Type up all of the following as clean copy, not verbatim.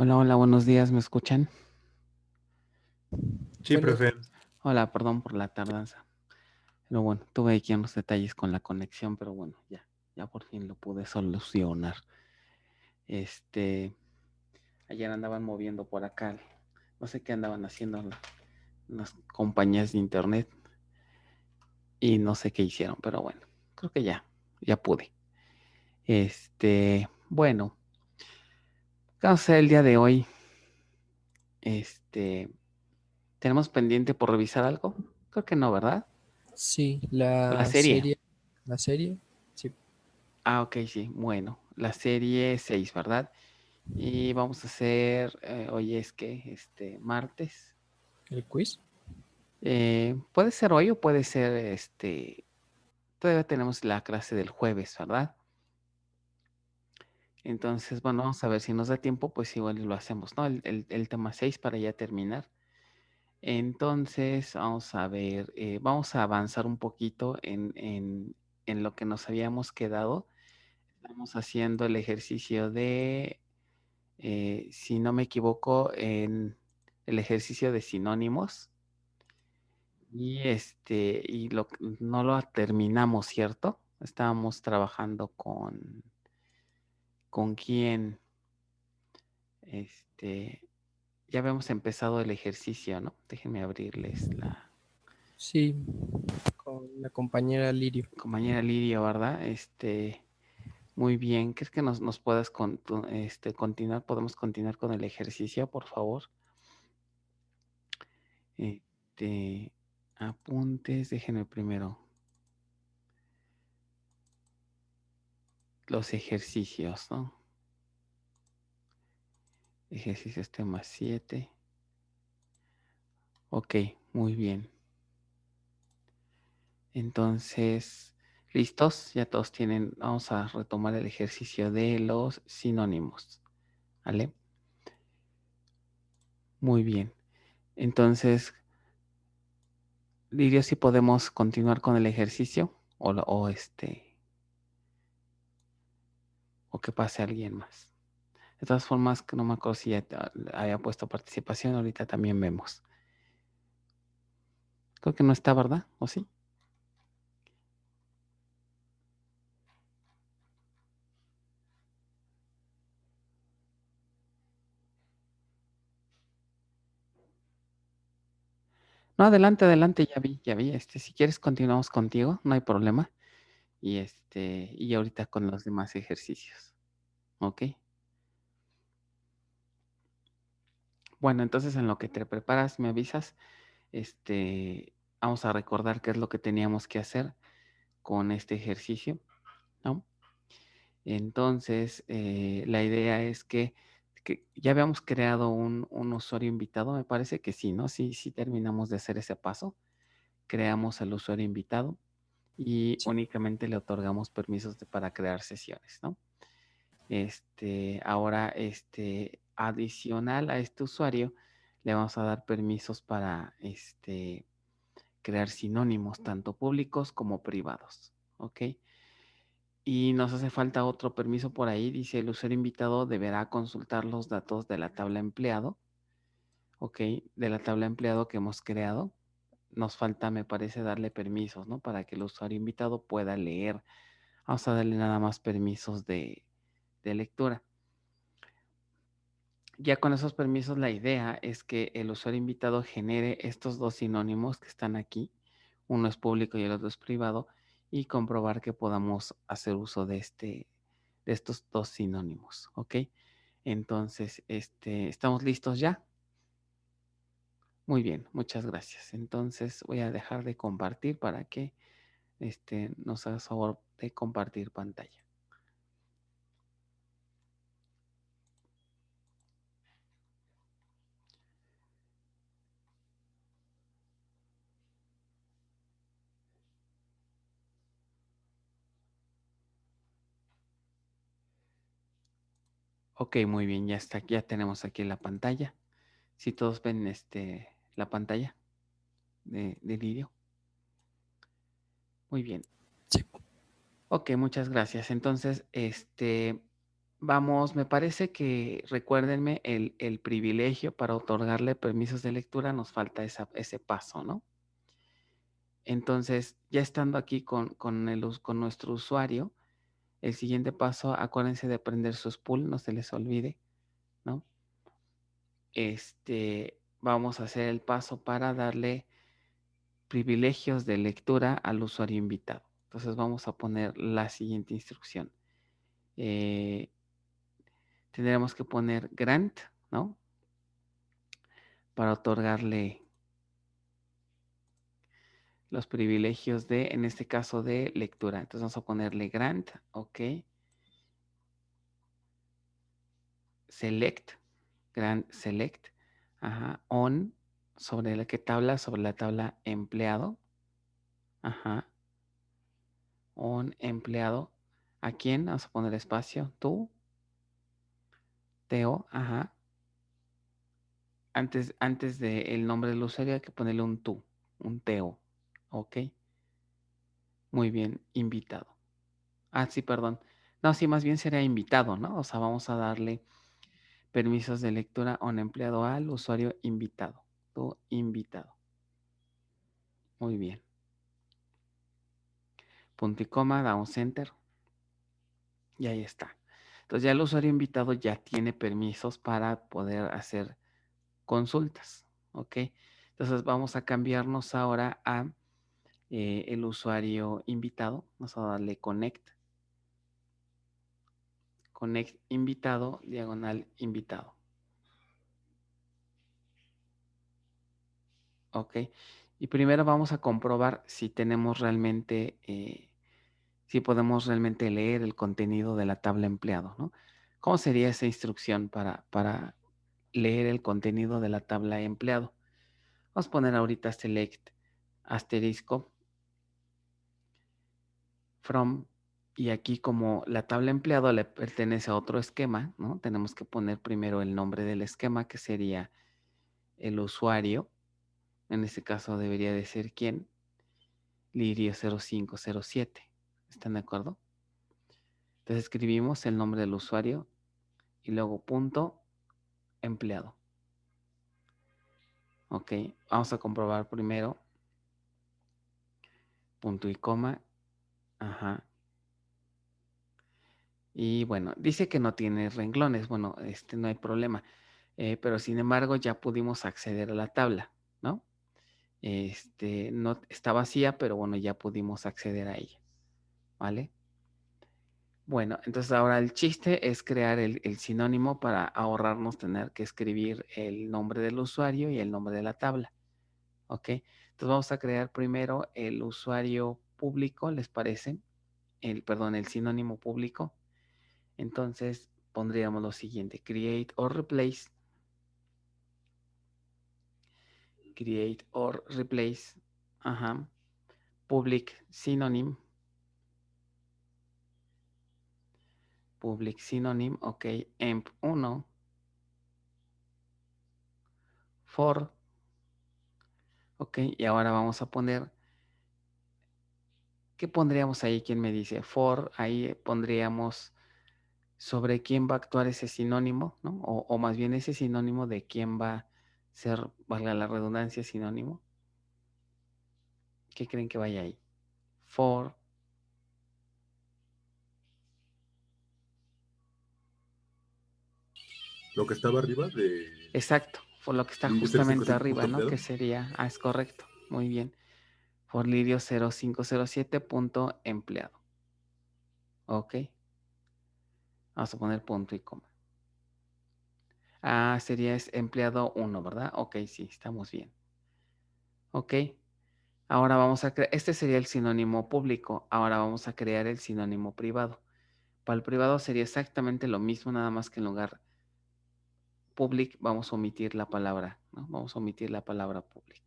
Hola, hola, buenos días, ¿me escuchan? Sí, Bueno, profe. Hola, perdón por la tardanza. Pero bueno, tuve aquí unos detalles con la conexión, pero bueno, ya por fin lo pude solucionar. Este, Ayer andaban moviendo por acá, no sé qué andaban haciendo las compañías de internet y no sé qué hicieron, pero bueno, creo que ya pude. Bueno, ¿qué vamos a hacer el día de hoy? Este, ¿Tenemos pendiente por revisar algo? Creo que no, ¿verdad? sí, O la la serie. serie, la serie, sí, Ah, ok, sí. Bueno, la serie 6, ¿verdad? Y vamos a hacer, hoy es que, martes. el quiz. Puede ser hoy o puede ser, todavía tenemos la clase del jueves, ¿verdad? Entonces, bueno, vamos a ver si nos da tiempo, pues igual lo hacemos, ¿no? El tema 6 para ya terminar. Entonces, vamos a ver, vamos a avanzar un poquito en lo que nos habíamos quedado. Estamos haciendo el ejercicio de si no me equivoco, en el ejercicio de sinónimos. Y no lo terminamos, ¿cierto? Estábamos trabajando con quién, este, ya habíamos empezado el ejercicio, ¿no? Déjenme abrirles la Sí, con la compañera Lirio. compañera Lidia, ¿verdad? Muy bien. ¿Crees que nos puedas continuar? ¿Podemos continuar con el ejercicio, por favor? Este, Apuntes, déjenme primero. Los ejercicios, ¿no? Ejercicios tema 7. Ok, muy bien. Entonces, ¿listos? Ya todos tienen, vamos a retomar el ejercicio de los sinónimos, ¿vale? Muy bien. Entonces, Lirio, si podemos continuar con el ejercicio o que pase alguien más. De todas formas, que no me acuerdo si ya había puesto participación, ahorita también vemos. Creo que no está, ¿verdad? ¿O sí? No, adelante, adelante, ya vi. Si quieres continuamos contigo, no hay problema. Y ahorita con los demás ejercicios. ¿Ok? Bueno, entonces en lo que te preparas, me avisas, vamos a recordar qué es lo que teníamos que hacer con este ejercicio, ¿no? Entonces, la idea es que ya habíamos creado un usuario invitado, me parece que sí, ¿no? Sí, sí terminamos de hacer ese paso. Creamos al usuario invitado y Sí, únicamente le otorgamos permisos para crear sesiones, ¿no? Ahora, adicional a este usuario, le vamos a dar permisos para, crear sinónimos, tanto públicos como privados, ¿ok? Y nos hace falta otro permiso por ahí, dice el usuario invitado deberá consultar los datos de la tabla empleado, ¿ok? De la tabla empleado que hemos creado. Nos falta, me parece, darle permisos, ¿no? Para que el usuario invitado pueda leer. Vamos a darle nada más permisos de lectura. Ya con esos permisos, la idea es que el usuario invitado genere estos dos sinónimos que están aquí. Uno es público y el otro es privado. Y comprobar que podamos hacer uso de estos dos sinónimos. ¿Ok? Entonces, ¿estamos listos ya? Muy bien, muchas gracias. Entonces voy a dejar de compartir para que nos hagas favor de compartir pantalla. Ok, muy bien, ya está, ya tenemos aquí la pantalla. Si todos ven la pantalla de vídeo. Muy bien. sí. Ok, muchas gracias. Entonces, Vamos, me parece que, recuérdenme, el privilegio para otorgarle permisos de lectura, nos falta ese paso, ¿no? Entonces, ya estando aquí con nuestro usuario, el siguiente paso, acuérdense de prender su spool, no se les olvide, ¿no? Vamos a hacer el paso para darle privilegios de lectura al usuario invitado. Entonces, vamos a poner la siguiente instrucción. Tendremos que poner grant, ¿no? Para otorgarle los privilegios de, en este caso, de lectura. Entonces vamos a ponerle grant, ok. Select, grant select, ajá, on, ¿sobre la qué tabla? Sobre la tabla empleado, ajá, on empleado. ¿A quién? Vamos a poner espacio, tú, Teo, ajá. Antes del nombre del usuario hay que ponerle un tú, un Teo, ok. Muy bien, invitado. Ah, sí, perdón. No, sí, más bien sería invitado, ¿no? O sea, vamos a darle permisos de lectura a un empleado al usuario invitado. Tu invitado. Muy bien. Punto y coma, damos enter. Y ahí está. Entonces ya el usuario invitado ya tiene permisos para poder hacer consultas. ¿Ok? Entonces vamos a cambiarnos ahora a el usuario invitado. Vamos a darle connect. Connect invitado, diagonal invitado. ¿Ok? Y primero vamos a comprobar si tenemos realmente, si podemos realmente leer el contenido de la tabla empleado, ¿no? ¿Cómo sería esa instrucción para leer el contenido de la tabla empleado? Vamos a poner ahorita select asterisco from, y aquí como la tabla empleado le pertenece a otro esquema, ¿no? Tenemos que poner primero el nombre del esquema, que sería el usuario. En este caso debería de ser quién, Lirio 0507. ¿Están de acuerdo? Entonces escribimos el nombre del usuario y luego punto empleado. Ok, vamos a comprobar primero. Punto y coma. Ajá. Y bueno, dice que no tiene renglones. Bueno, no hay problema. Pero sin embargo ya pudimos acceder a la tabla, ¿no? No está vacía, pero bueno, ya pudimos acceder a ella. ¿Vale? Bueno, entonces ahora el chiste es crear el sinónimo para ahorrarnos tener que escribir el nombre del usuario y el nombre de la tabla. ¿Ok? Entonces vamos a crear primero el usuario público, ¿les parece? Perdón, el sinónimo público. Entonces pondríamos lo siguiente: create or replace. Create or replace. Ajá. Public synonym. Public synonym, ok. Emp1 for. Ok, y ahora vamos a poner, ¿qué pondríamos ahí? ¿Quién me dice? For, ahí pondríamos sobre quién va a actuar ese sinónimo, ¿no? O más bien ese sinónimo de quién va a ser, valga la redundancia, sinónimo. ¿Qué creen que vaya ahí? For. Lo que estaba arriba de Exacto, por lo que está Lirio justamente 057 arriba, punto ¿no? empleado. Que sería, es correcto, muy bien. For Lirio 0507 punto empleado. Ok, vamos a poner punto y coma. Ah, sería es empleado 1, ¿verdad? Ok, sí, estamos bien. Ok, ahora vamos a crear, este sería el sinónimo público, ahora vamos a crear el sinónimo privado. Para el privado sería exactamente lo mismo, nada más que en lugar public vamos a omitir la palabra, ¿no? Vamos a omitir la palabra public.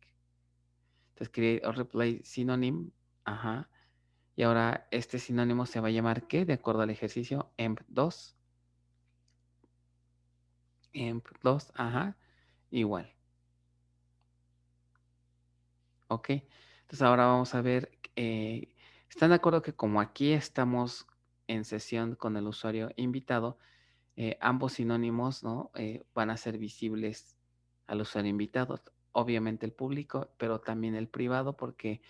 Entonces, create or replace synonym, ajá. Y ahora este sinónimo se va a llamar ¿qué? De acuerdo al ejercicio, emp2. Emp2, ajá, igual. Ok, entonces ahora vamos a ver, ¿están de acuerdo que como aquí estamos en sesión con el usuario invitado, ambos sinónimos, ¿no? Van a ser visibles al usuario invitado. Obviamente el público, pero también el privado, porque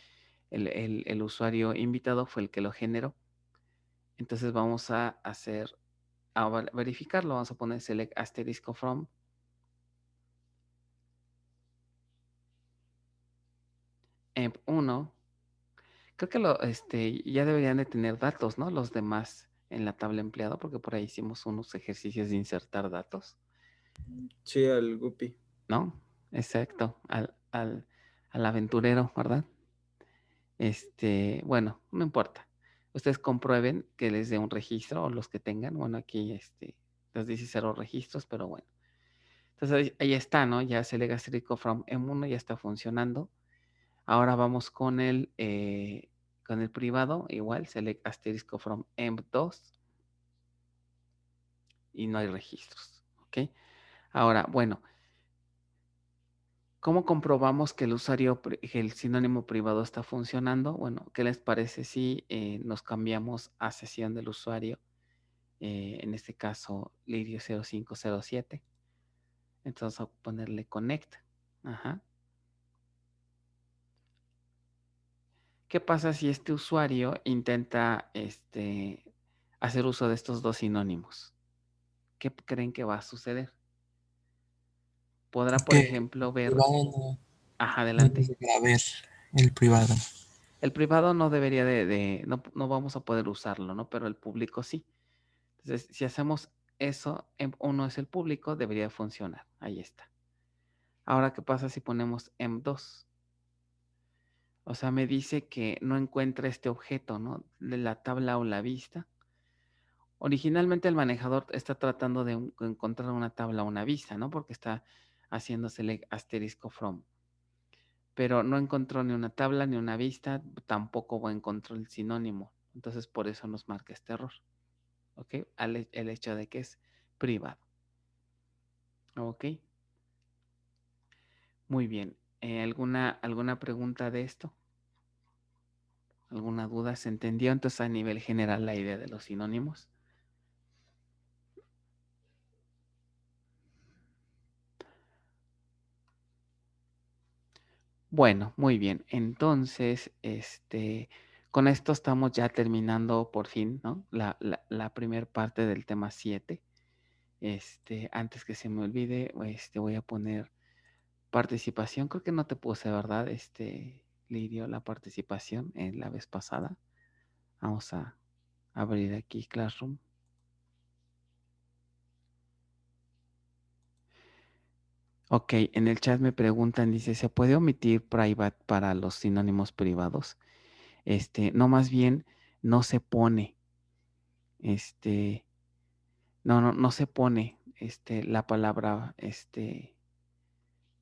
el usuario invitado fue el que lo generó. Entonces vamos a verificarlo. Vamos a poner select asterisco from emp1. Creo que ya deberían de tener datos, ¿no? Los demás en la tabla empleado, porque por ahí hicimos unos ejercicios de insertar datos, Sí, al Guppy. ¿no? Exacto, al aventurero, ¿verdad? Bueno, no importa. Ustedes comprueben que les dé un registro o los que tengan. Bueno, aquí les dice 0 registros, pero bueno. Entonces ahí está, ¿no? Ya select asterisco from M1 ya está funcionando. Ahora vamos con el privado, igual, select asterisco from M2 y no hay registros, ¿ok? Ahora, bueno, ¿cómo comprobamos que que el sinónimo privado está funcionando? Bueno, ¿qué les parece si nos cambiamos a sesión del usuario? En este caso, Lirio0507. Entonces, vamos a ponerle connect. Ajá. ¿Qué pasa si este usuario intenta hacer uso de estos dos sinónimos? ¿Qué creen que va a suceder? Podrá, por Que ejemplo, ver. privado no, Ajá, no adelante. debería haber el privado. El privado no debería no vamos a poder usarlo, ¿no? Pero el público sí. Entonces, si hacemos eso, uno es el público, debería funcionar. Ahí está. Ahora, ¿qué pasa si ponemos M2? O sea, me dice que no encuentra este objeto, ¿no? De la tabla o la vista. Originalmente el manejador está tratando de encontrar una tabla o una vista, ¿no? Porque está haciendo select asterisco from. Pero no encontró ni una tabla ni una vista, tampoco encontró el sinónimo. Entonces, por eso nos marca este error. ¿Ok? El hecho de que es privado. ¿Ok? Muy bien. ¿Alguna pregunta de esto? ¿Alguna duda? ¿Se entendió entonces a nivel general la idea de los sinónimos? Bueno, muy bien. Entonces, con esto estamos ya terminando por fin, ¿no? La primera parte del tema 7. Antes que se me olvide, voy a poner participación. Creo que no te puse, ¿verdad? Lidio, la participación en la vez pasada. Vamos a abrir aquí Classroom. Ok, en el chat me preguntan, dice, ¿se puede omitir private para los sinónimos privados? No, más bien, no se pone, no se pone, la palabra,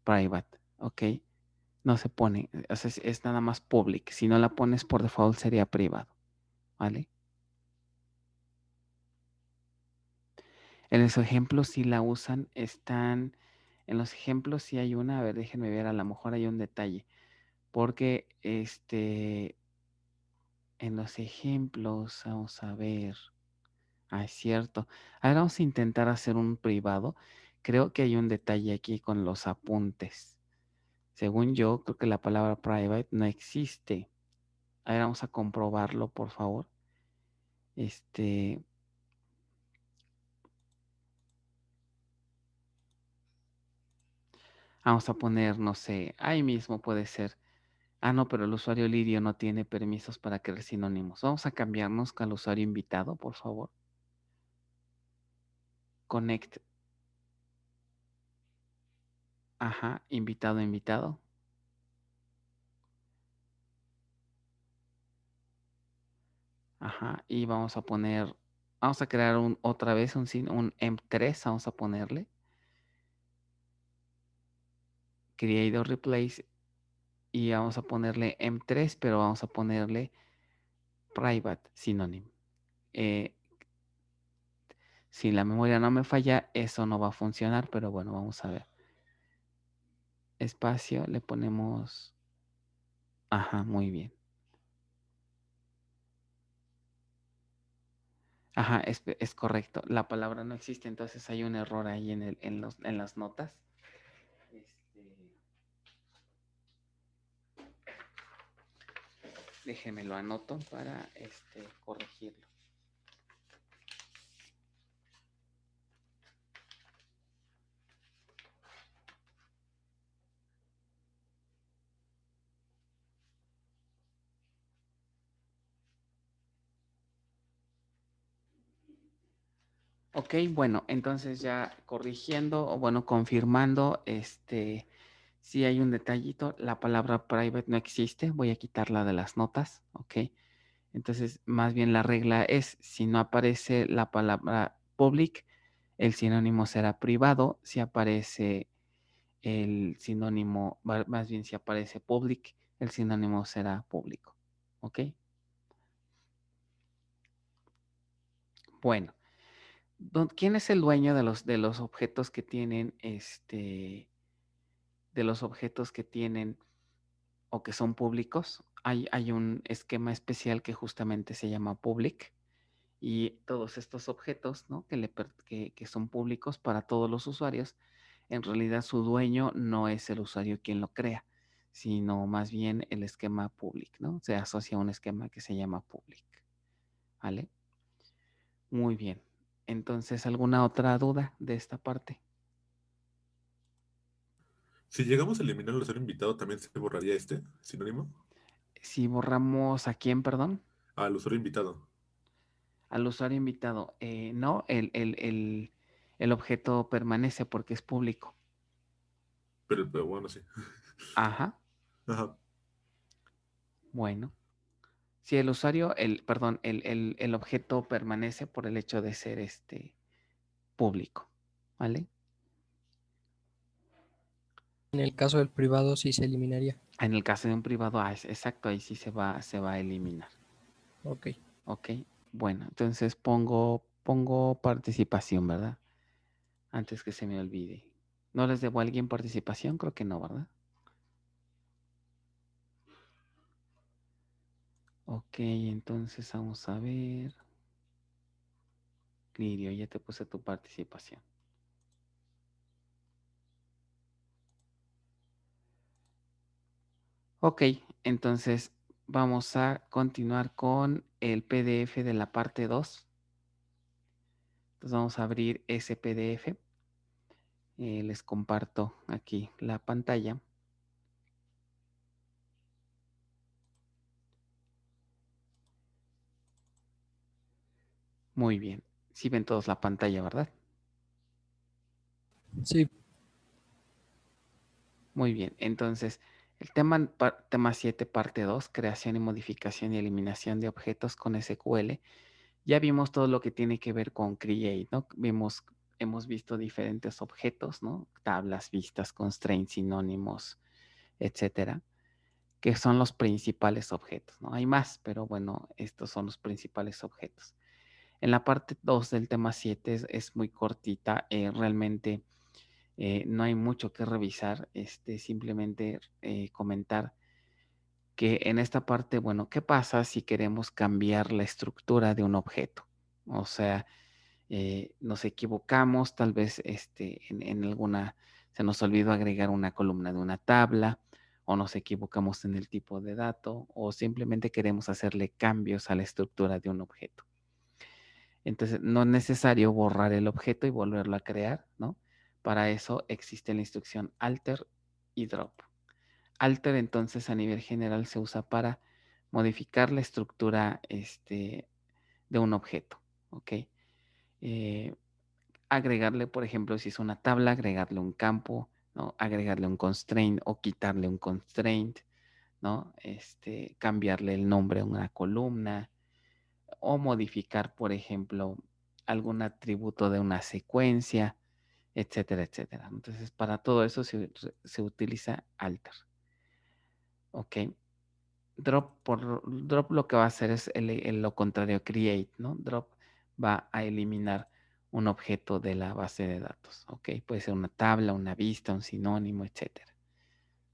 private, ¿ok? No se pone, o sea, es nada más public. Si no la pones por default sería privado, ¿vale? En los ejemplos si la usan, en los ejemplos sí hay una, a ver, déjenme ver, a lo mejor hay un detalle, porque en los ejemplos, vamos a ver, es cierto. A ver, vamos a intentar hacer un privado. Creo que hay un detalle aquí con los apuntes. Según yo, creo que la palabra private no existe. A ver, vamos a comprobarlo, por favor. Vamos a poner, no sé, ahí mismo puede ser. Ah, no, pero el usuario Lidio no tiene permisos para crear sinónimos. Vamos a cambiarnos con el usuario invitado, por favor. Connect. Ajá, invitado, invitado. Ajá, y vamos a crear otra vez un M3, vamos a ponerle. Create or replace. Y vamos a ponerle M3, pero vamos a ponerle private sinónimo. Si la memoria no me falla, eso no va a funcionar, pero bueno, vamos a ver. Espacio, le ponemos. Ajá, muy bien. Ajá, es correcto. La palabra no existe, entonces hay un error ahí en las notas. Déjeme lo anoto para corregirlo. Ok, bueno, entonces ya corrigiendo o bueno, confirmando, si hay un detallito, la palabra private no existe, voy a quitarla de las notas, ok. Entonces, más bien la regla es, si no aparece la palabra public, el sinónimo será privado. Si aparece el sinónimo, más bien si aparece public, el sinónimo será público, ok. Bueno. ¿Quién es el dueño de los objetos que tienen, de los objetos que tienen o que son públicos? Hay un esquema especial que justamente se llama public y todos estos objetos, ¿no? Que son públicos para todos los usuarios, en realidad su dueño no es el usuario quien lo crea, sino más bien el esquema public, ¿no? Se asocia a un esquema que se llama public, ¿vale? Muy bien. Entonces, ¿alguna otra duda de esta parte? Si llegamos a eliminar al usuario invitado, ¿también se borraría este sinónimo? Si borramos a quién, perdón, Al usuario invitado. al usuario invitado, no, el objeto permanece porque es público. Pero bueno, sí. Ajá, Ajá. bueno. Si el usuario, perdón, el objeto permanece por el hecho de ser público, ¿vale? En el caso del privado sí se eliminaría. En el caso de un privado, exacto, ahí sí se va a eliminar. Ok. Ok, bueno, entonces pongo participación, ¿verdad? Antes que se me olvide. ¿No les debo a alguien participación? Creo que no, ¿verdad? Ok, entonces vamos a ver. Lirio, ya te puse tu participación. Ok, entonces vamos a continuar con el PDF de la parte 2. Entonces vamos a abrir ese PDF. Les comparto aquí la pantalla. Muy bien. Sí ven todos la pantalla, ¿verdad? Sí, Muy bien. Entonces, el tema 7, parte 2, creación y modificación y eliminación de objetos con SQL. Ya vimos todo lo que tiene que ver con Create, ¿no? Hemos visto diferentes objetos, ¿no? Tablas, vistas, constraints, sinónimos, etcétera, que son los principales objetos, ¿no? Hay más, pero bueno, estos son los principales objetos. En la parte 2 del tema 7 es muy cortita, realmente no hay mucho que revisar, simplemente comentar que en esta parte, bueno, ¿qué pasa si queremos cambiar la estructura de un objeto? O sea, nos equivocamos, tal vez en alguna, se nos olvidó agregar una columna de una tabla, o nos equivocamos en el tipo de dato, o simplemente queremos hacerle cambios a la estructura de un objeto. Entonces, no es necesario borrar el objeto y volverlo a crear, ¿no? Para eso existe la instrucción alter y drop. Alter, entonces, a nivel general se usa para modificar la estructura de un objeto, ¿ok? Agregarle, por ejemplo, si es una tabla, agregarle un campo, ¿no? Agregarle un constraint o quitarle un constraint, ¿no? Cambiarle el nombre a una columna o modificar, por ejemplo, algún atributo de una secuencia, etcétera, etcétera. Entonces, para todo eso se utiliza alter. ¿Ok? Drop lo que va a hacer es lo contrario a create, ¿no? Drop va a eliminar un objeto de la base de datos, ¿ok? Puede ser una tabla, una vista, un sinónimo, etcétera,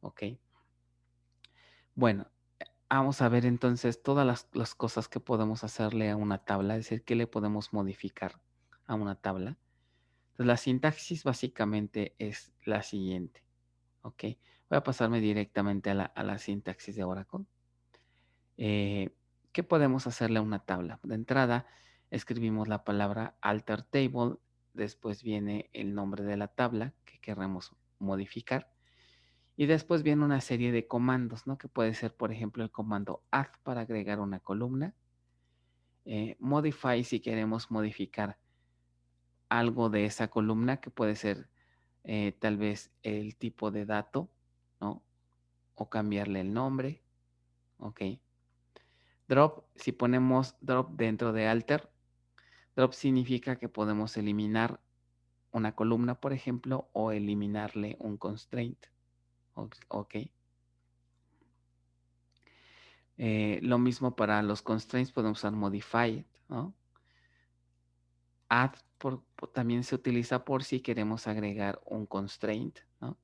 ¿ok? Bueno, vamos a ver entonces todas las cosas que podemos hacerle a una tabla, es decir, qué le podemos modificar a una tabla. Entonces, la sintaxis básicamente es la siguiente. Ok, voy a pasarme directamente a la sintaxis de Oracle. ¿Qué podemos hacerle a una tabla? De entrada, escribimos la palabra alter table, después viene el nombre de la tabla que queremos modificar y después viene una serie de comandos, ¿no? Que puede ser, por ejemplo, el comando add para agregar una columna, modify si queremos modificar algo de esa columna, que puede ser tal vez el tipo de dato, ¿no? O cambiarle el nombre, ¿ok? Drop, si ponemos drop dentro de alter, drop significa que podemos eliminar una columna, por ejemplo, o eliminarle un constraint, ¿ok? Lo mismo para los constraints, podemos usar modify, ¿no? Add también se utiliza por si queremos agregar un constraint, ¿no?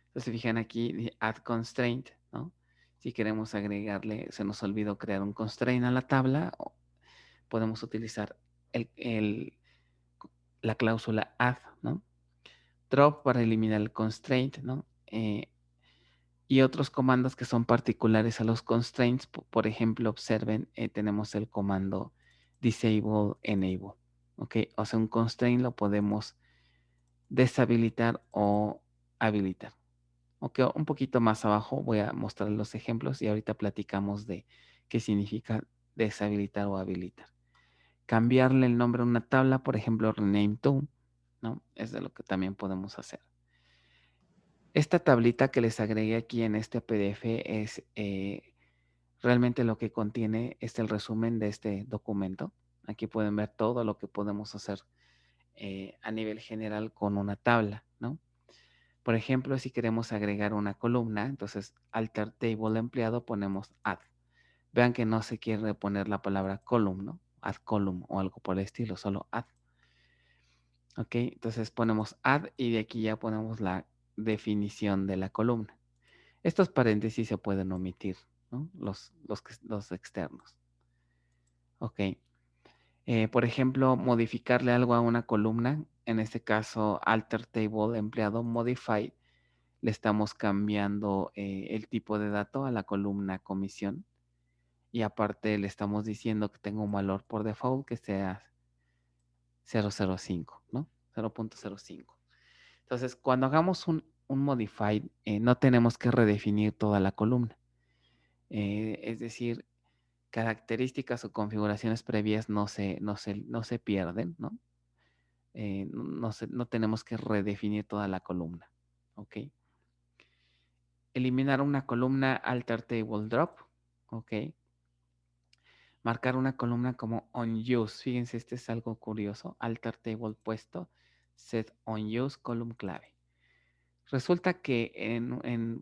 Entonces, se fijan aquí, add constraint, ¿no? Si queremos agregarle, se nos olvidó crear un constraint a la tabla, podemos utilizar la cláusula add, ¿no? Drop para eliminar el constraint, ¿no? Y otros comandos que son particulares a los constraints, por ejemplo, observen, tenemos el comando disable enable, ¿ok? O sea, un constraint lo podemos deshabilitar o habilitar. Ok, un poquito más abajo voy a mostrar los ejemplos y ahorita platicamos de qué significa deshabilitar o habilitar. Cambiarle el nombre a una tabla, por ejemplo, rename to, ¿no? Es de lo que también podemos hacer. Esta tablita que les agregué aquí en este PDF es realmente lo que contiene, es el resumen de este documento. Aquí pueden ver todo lo que podemos hacer a nivel general con una tabla, ¿no? Por ejemplo, si queremos agregar una columna, entonces alter table empleado ponemos add. Vean que no se quiere poner la palabra column, ¿no? Add column o algo por el estilo, solo add. Ok, entonces ponemos add y de aquí ya ponemos la definición de la columna. Estos paréntesis se pueden omitir, ¿no? Los externos. Ok. Por ejemplo, modificarle algo a una columna, en este caso alter table empleado modify, le estamos cambiando el tipo de dato a la columna comisión y aparte le estamos diciendo que tenga un valor por default que sea 005, ¿no? 0.05. Entonces, cuando hagamos un modify, no tenemos que redefinir toda la columna. Es decir, características o configuraciones previas no se pierden, ¿no? No tenemos que redefinir toda la columna, ¿ok? Eliminar una columna, alter table drop, ¿ok? Marcar una columna como unused, fíjense, este es algo curioso, alter table puesto, set unused, column clave. Resulta que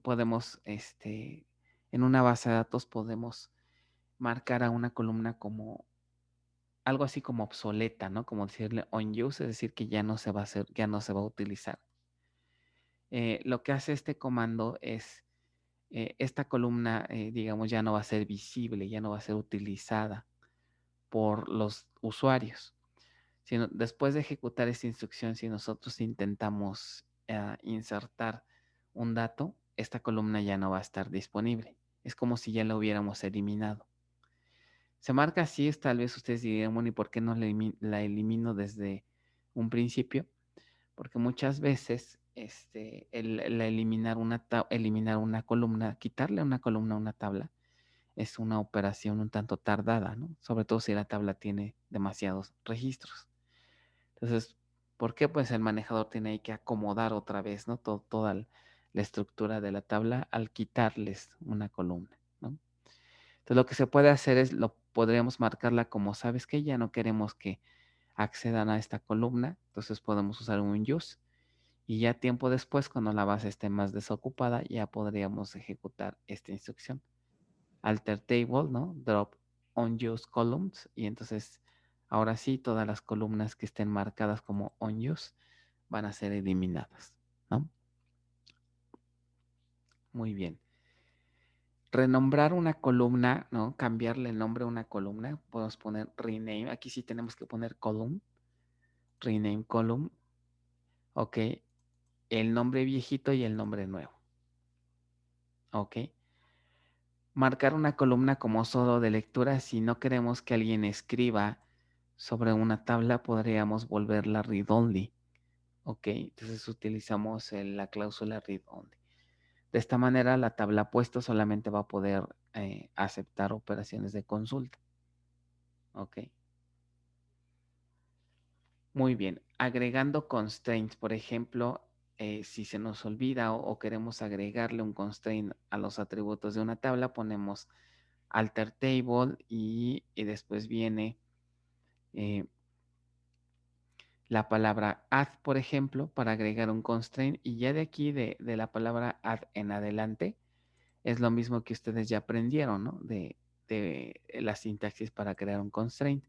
podemos, en una base de datos podemos marcar a una columna como algo así como obsoleta, ¿no? Como decirle unused, es decir, que ya no se va a hacer, ya no se va a utilizar. Lo que hace este comando es, esta columna, digamos, ya no va a ser visible, ya no va a ser utilizada por los usuarios. Después de ejecutar esta instrucción, si nosotros intentamos insertar un dato, esta columna ya no va a estar disponible. Es como si ya la hubiéramos eliminado. Se marca así, tal vez ustedes dirían, bueno, ¿y por qué no la elimino desde un principio? Porque muchas veces el eliminar una columna, quitarle una columna a una tabla, es una operación un tanto tardada, ¿no? Sobre todo si la tabla tiene demasiados registros. Entonces, ¿por qué? Pues el manejador tiene ahí que acomodar otra vez, ¿no? Toda la estructura de la tabla al quitarles una columna, ¿no? Entonces, lo que se puede hacer es, podríamos marcarla como, ¿sabes qué? Ya no queremos que accedan a esta columna, entonces podemos usar un use y ya tiempo después, cuando la base esté más desocupada, ya podríamos ejecutar esta instrucción. Alter table, ¿no? Drop unused columns y entonces ahora sí todas las columnas que estén marcadas como unused van a ser eliminadas, ¿no? Muy bien. Renombrar una columna, ¿no? Cambiarle el nombre a una columna. Podemos poner rename. Aquí sí tenemos que poner column. Rename column. Ok. El nombre viejito y el nombre nuevo. Ok. Marcar una columna como solo de lectura. Si no queremos que alguien escriba sobre una tabla, podríamos volverla read only. Ok. Entonces utilizamos la cláusula read only. De esta manera, la tabla puesto solamente va a poder aceptar operaciones de consulta. Ok. Muy bien. Agregando constraints, por ejemplo, si se nos olvida o queremos agregarle un constraint a los atributos de una tabla, ponemos alter table y después viene la palabra add, por ejemplo, para agregar un constraint. Y ya de aquí, de la palabra add en adelante, es lo mismo que ustedes ya aprendieron, ¿no? De la sintaxis para crear un constraint.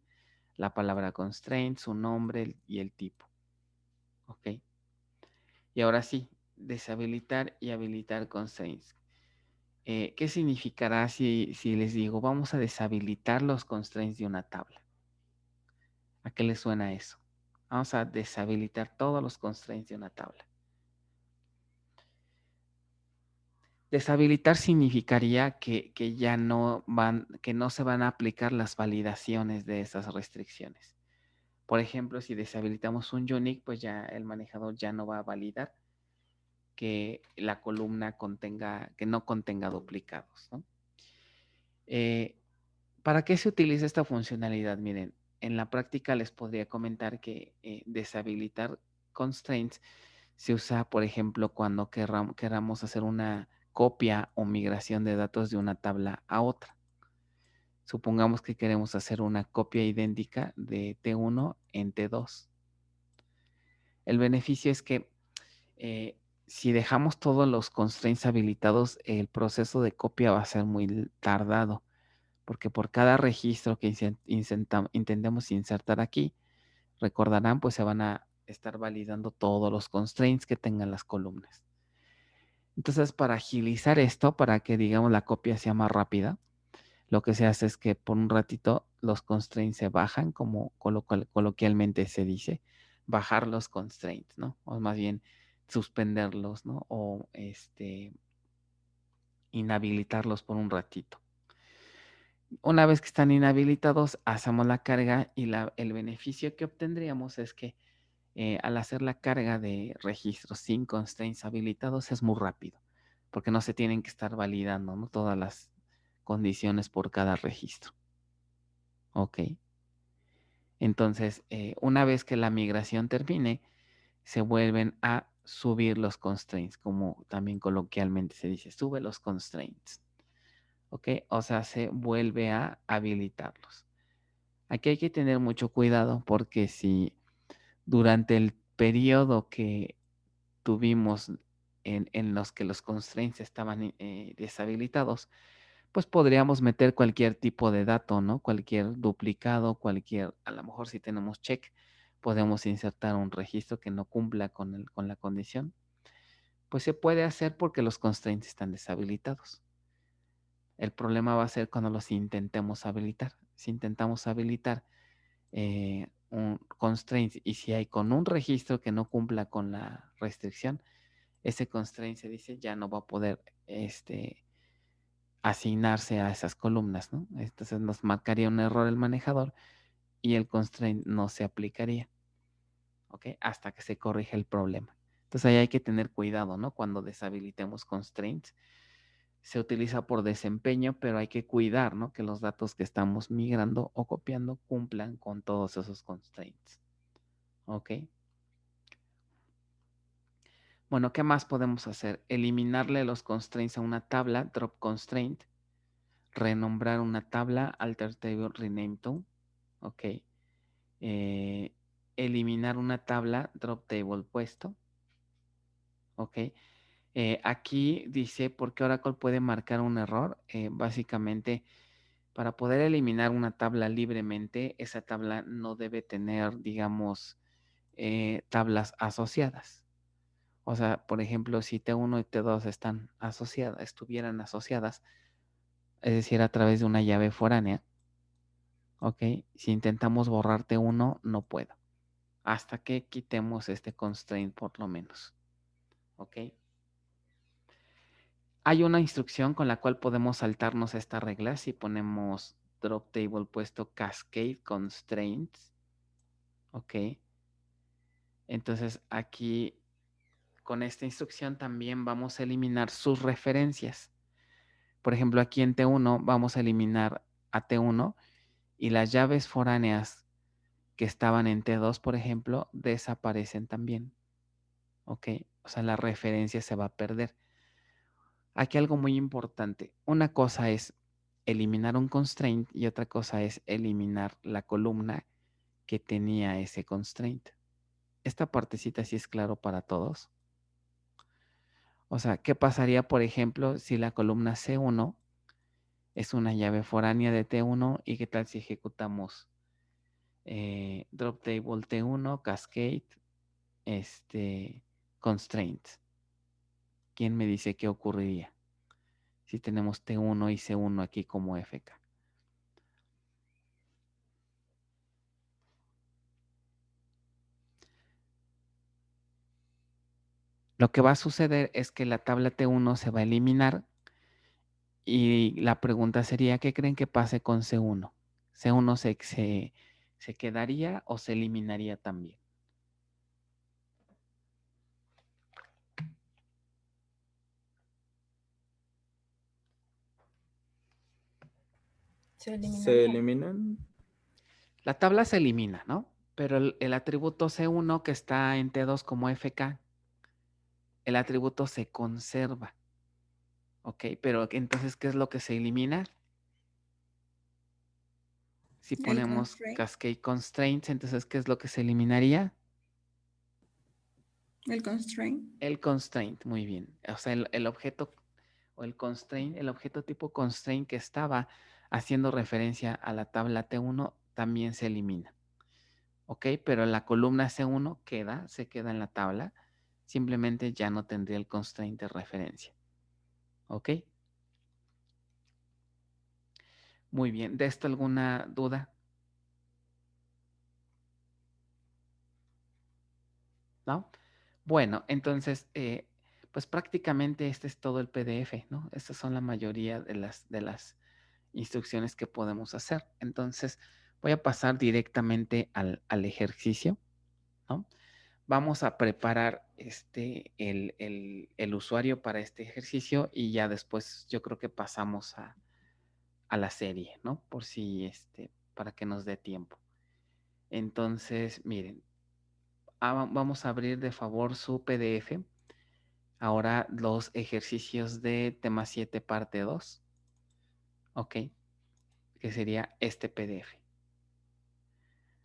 La palabra constraint, su nombre y el tipo. ¿Ok? Y ahora sí, deshabilitar y habilitar constraints. ¿Qué significará si les digo vamos a deshabilitar los constraints de una tabla? ¿A qué les suena eso? Vamos a deshabilitar todos los constraints de una tabla. Deshabilitar significaría que ya no que no se van a aplicar las validaciones de esas restricciones. Por ejemplo, si deshabilitamos un unique, pues ya el manejador ya no va a validar que la columna que no contenga duplicados, ¿no? ¿Para qué se utiliza esta funcionalidad? Miren, en la práctica les podría comentar que deshabilitar constraints se usa, por ejemplo, cuando queramos hacer una copia o migración de datos de una tabla a otra. Supongamos que queremos hacer una copia idéntica de T1 en T2. El beneficio es que si dejamos todos los constraints habilitados, el proceso de copia va a ser muy tardado, porque por cada registro que intentemos insertar aquí, recordarán, pues se van a estar validando todos los constraints que tengan las columnas. Entonces, para agilizar esto, para que digamos la copia sea más rápida, lo que se hace es que por un ratito los constraints se bajan, como coloquialmente se dice, bajar los constraints, ¿no? O más bien suspenderlos, ¿no? O inhabilitarlos por un ratito. Una vez que están inhabilitados, hacemos la carga y el beneficio que obtendríamos es que al hacer la carga de registros sin constraints habilitados es muy rápido, porque no se tienen que estar validando, ¿no? Todas las condiciones por cada registro. Ok. Entonces, una vez que la migración termine, se vuelven a subir los constraints, como también coloquialmente se dice, sube los constraints. Ok, o sea, se vuelve a habilitarlos. Aquí hay que tener mucho cuidado porque si durante el periodo que tuvimos en los que los constraints estaban deshabilitados, pues podríamos meter cualquier tipo de dato, ¿no? Cualquier duplicado, a lo mejor si tenemos check, podemos insertar un registro que no cumpla con la condición. Pues se puede hacer porque los constraints están deshabilitados. El problema va a ser cuando los intentemos habilitar. Si intentamos habilitar un constraint y si hay con un registro que no cumpla con la restricción, ese constraint se dice ya no va a poder asignarse a esas columnas, ¿no? Entonces nos marcaría un error el manejador y el constraint no se aplicaría, ¿ok? Hasta que se corrija el problema. Entonces ahí hay que tener cuidado, ¿no? Cuando deshabilitemos constraints, se utiliza por desempeño, pero hay que cuidar, ¿no? Que los datos que estamos migrando o copiando cumplan con todos esos constraints, ¿ok? Bueno, ¿qué más podemos hacer? Eliminarle los constraints a una tabla, drop constraint, renombrar una tabla, alter table, rename to, ok. Eliminar una tabla, drop table puesto, ok. Aquí dice por qué Oracle puede marcar un error. Básicamente, para poder eliminar una tabla libremente, esa tabla no debe tener, digamos, tablas asociadas. O sea, por ejemplo, si T1 y T2 estuvieran asociadas, es decir, a través de una llave foránea. ¿Ok? Si intentamos borrar T1, no puedo. Hasta que quitemos este constraint por lo menos. ¿Ok? Hay una instrucción con la cual podemos saltarnos esta regla si ponemos drop table puesto cascade constraints. ¿Ok? Entonces aquí con esta instrucción también vamos a eliminar sus referencias. Por ejemplo, aquí en T1 vamos a eliminar a T1 y las llaves foráneas que estaban en T2, por ejemplo, desaparecen también. ¿Ok? O sea, la referencia se va a perder. Aquí algo muy importante. Una cosa es eliminar un constraint y otra cosa es eliminar la columna que tenía ese constraint. Esta partecita sí es claro para todos. O sea, ¿qué pasaría, por ejemplo, si la columna C1 es una llave foránea de T1 y qué tal si ejecutamos drop table T1, cascade, constraints? ¿Quién me dice qué ocurriría si tenemos T1 y C1 aquí como FK? Lo que va a suceder es que la tabla T1 se va a eliminar y la pregunta sería, ¿qué creen que pase con C1? ¿C1 se quedaría o se eliminaría también? Se eliminaría. ¿Se eliminan? La tabla se elimina, ¿no? Pero el atributo C1 que está en T2 como FK, el atributo se conserva. ¿Ok? Pero entonces, ¿qué es lo que se elimina? Si El ponemos constraint. cascade constraints, entonces, ¿qué es lo que se eliminaría? El constraint. El constraint, muy bien. O sea, el objeto o el constraint, el objeto tipo constraint que estaba haciendo referencia a la tabla T1 también se elimina. ¿Ok? Pero la columna C1 se queda en la tabla. Simplemente ya no tendría el constraint de referencia. ¿Ok? Muy bien. ¿De esto alguna duda? ¿No? Bueno, entonces, pues prácticamente este es todo el PDF, ¿no? Estas son la mayoría de las instrucciones que podemos hacer. Entonces, voy a pasar directamente al ejercicio, ¿no? Vamos a preparar el usuario para este ejercicio y ya después yo creo que pasamos a la serie, ¿no? Por si, para que nos dé tiempo. Entonces, miren, vamos a abrir de favor su PDF. Ahora los ejercicios de tema 7, parte 2. Ok, que sería este PDF.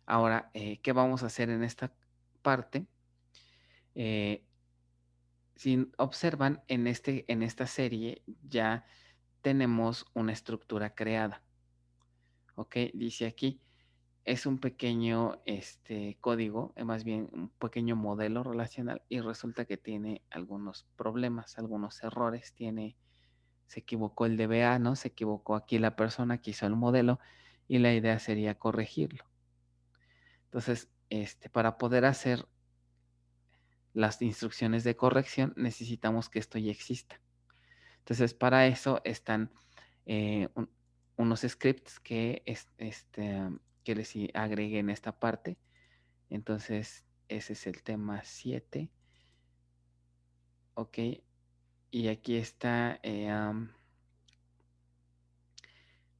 Ahora, ¿qué vamos a hacer en esta parte? Si observan, en esta serie ya tenemos una estructura creada. Ok, dice aquí, es un pequeño código, más bien un pequeño modelo relacional y resulta que tiene algunos problemas, algunos errores. Se equivocó el DBA, ¿no? Se equivocó aquí la persona que hizo el modelo y la idea sería corregirlo. Entonces, para poder hacer las instrucciones de corrección necesitamos que esto ya exista. Entonces, para eso están unos scripts que, que les agregué en esta parte. Entonces, ese es el tema 7. Ok. Y aquí está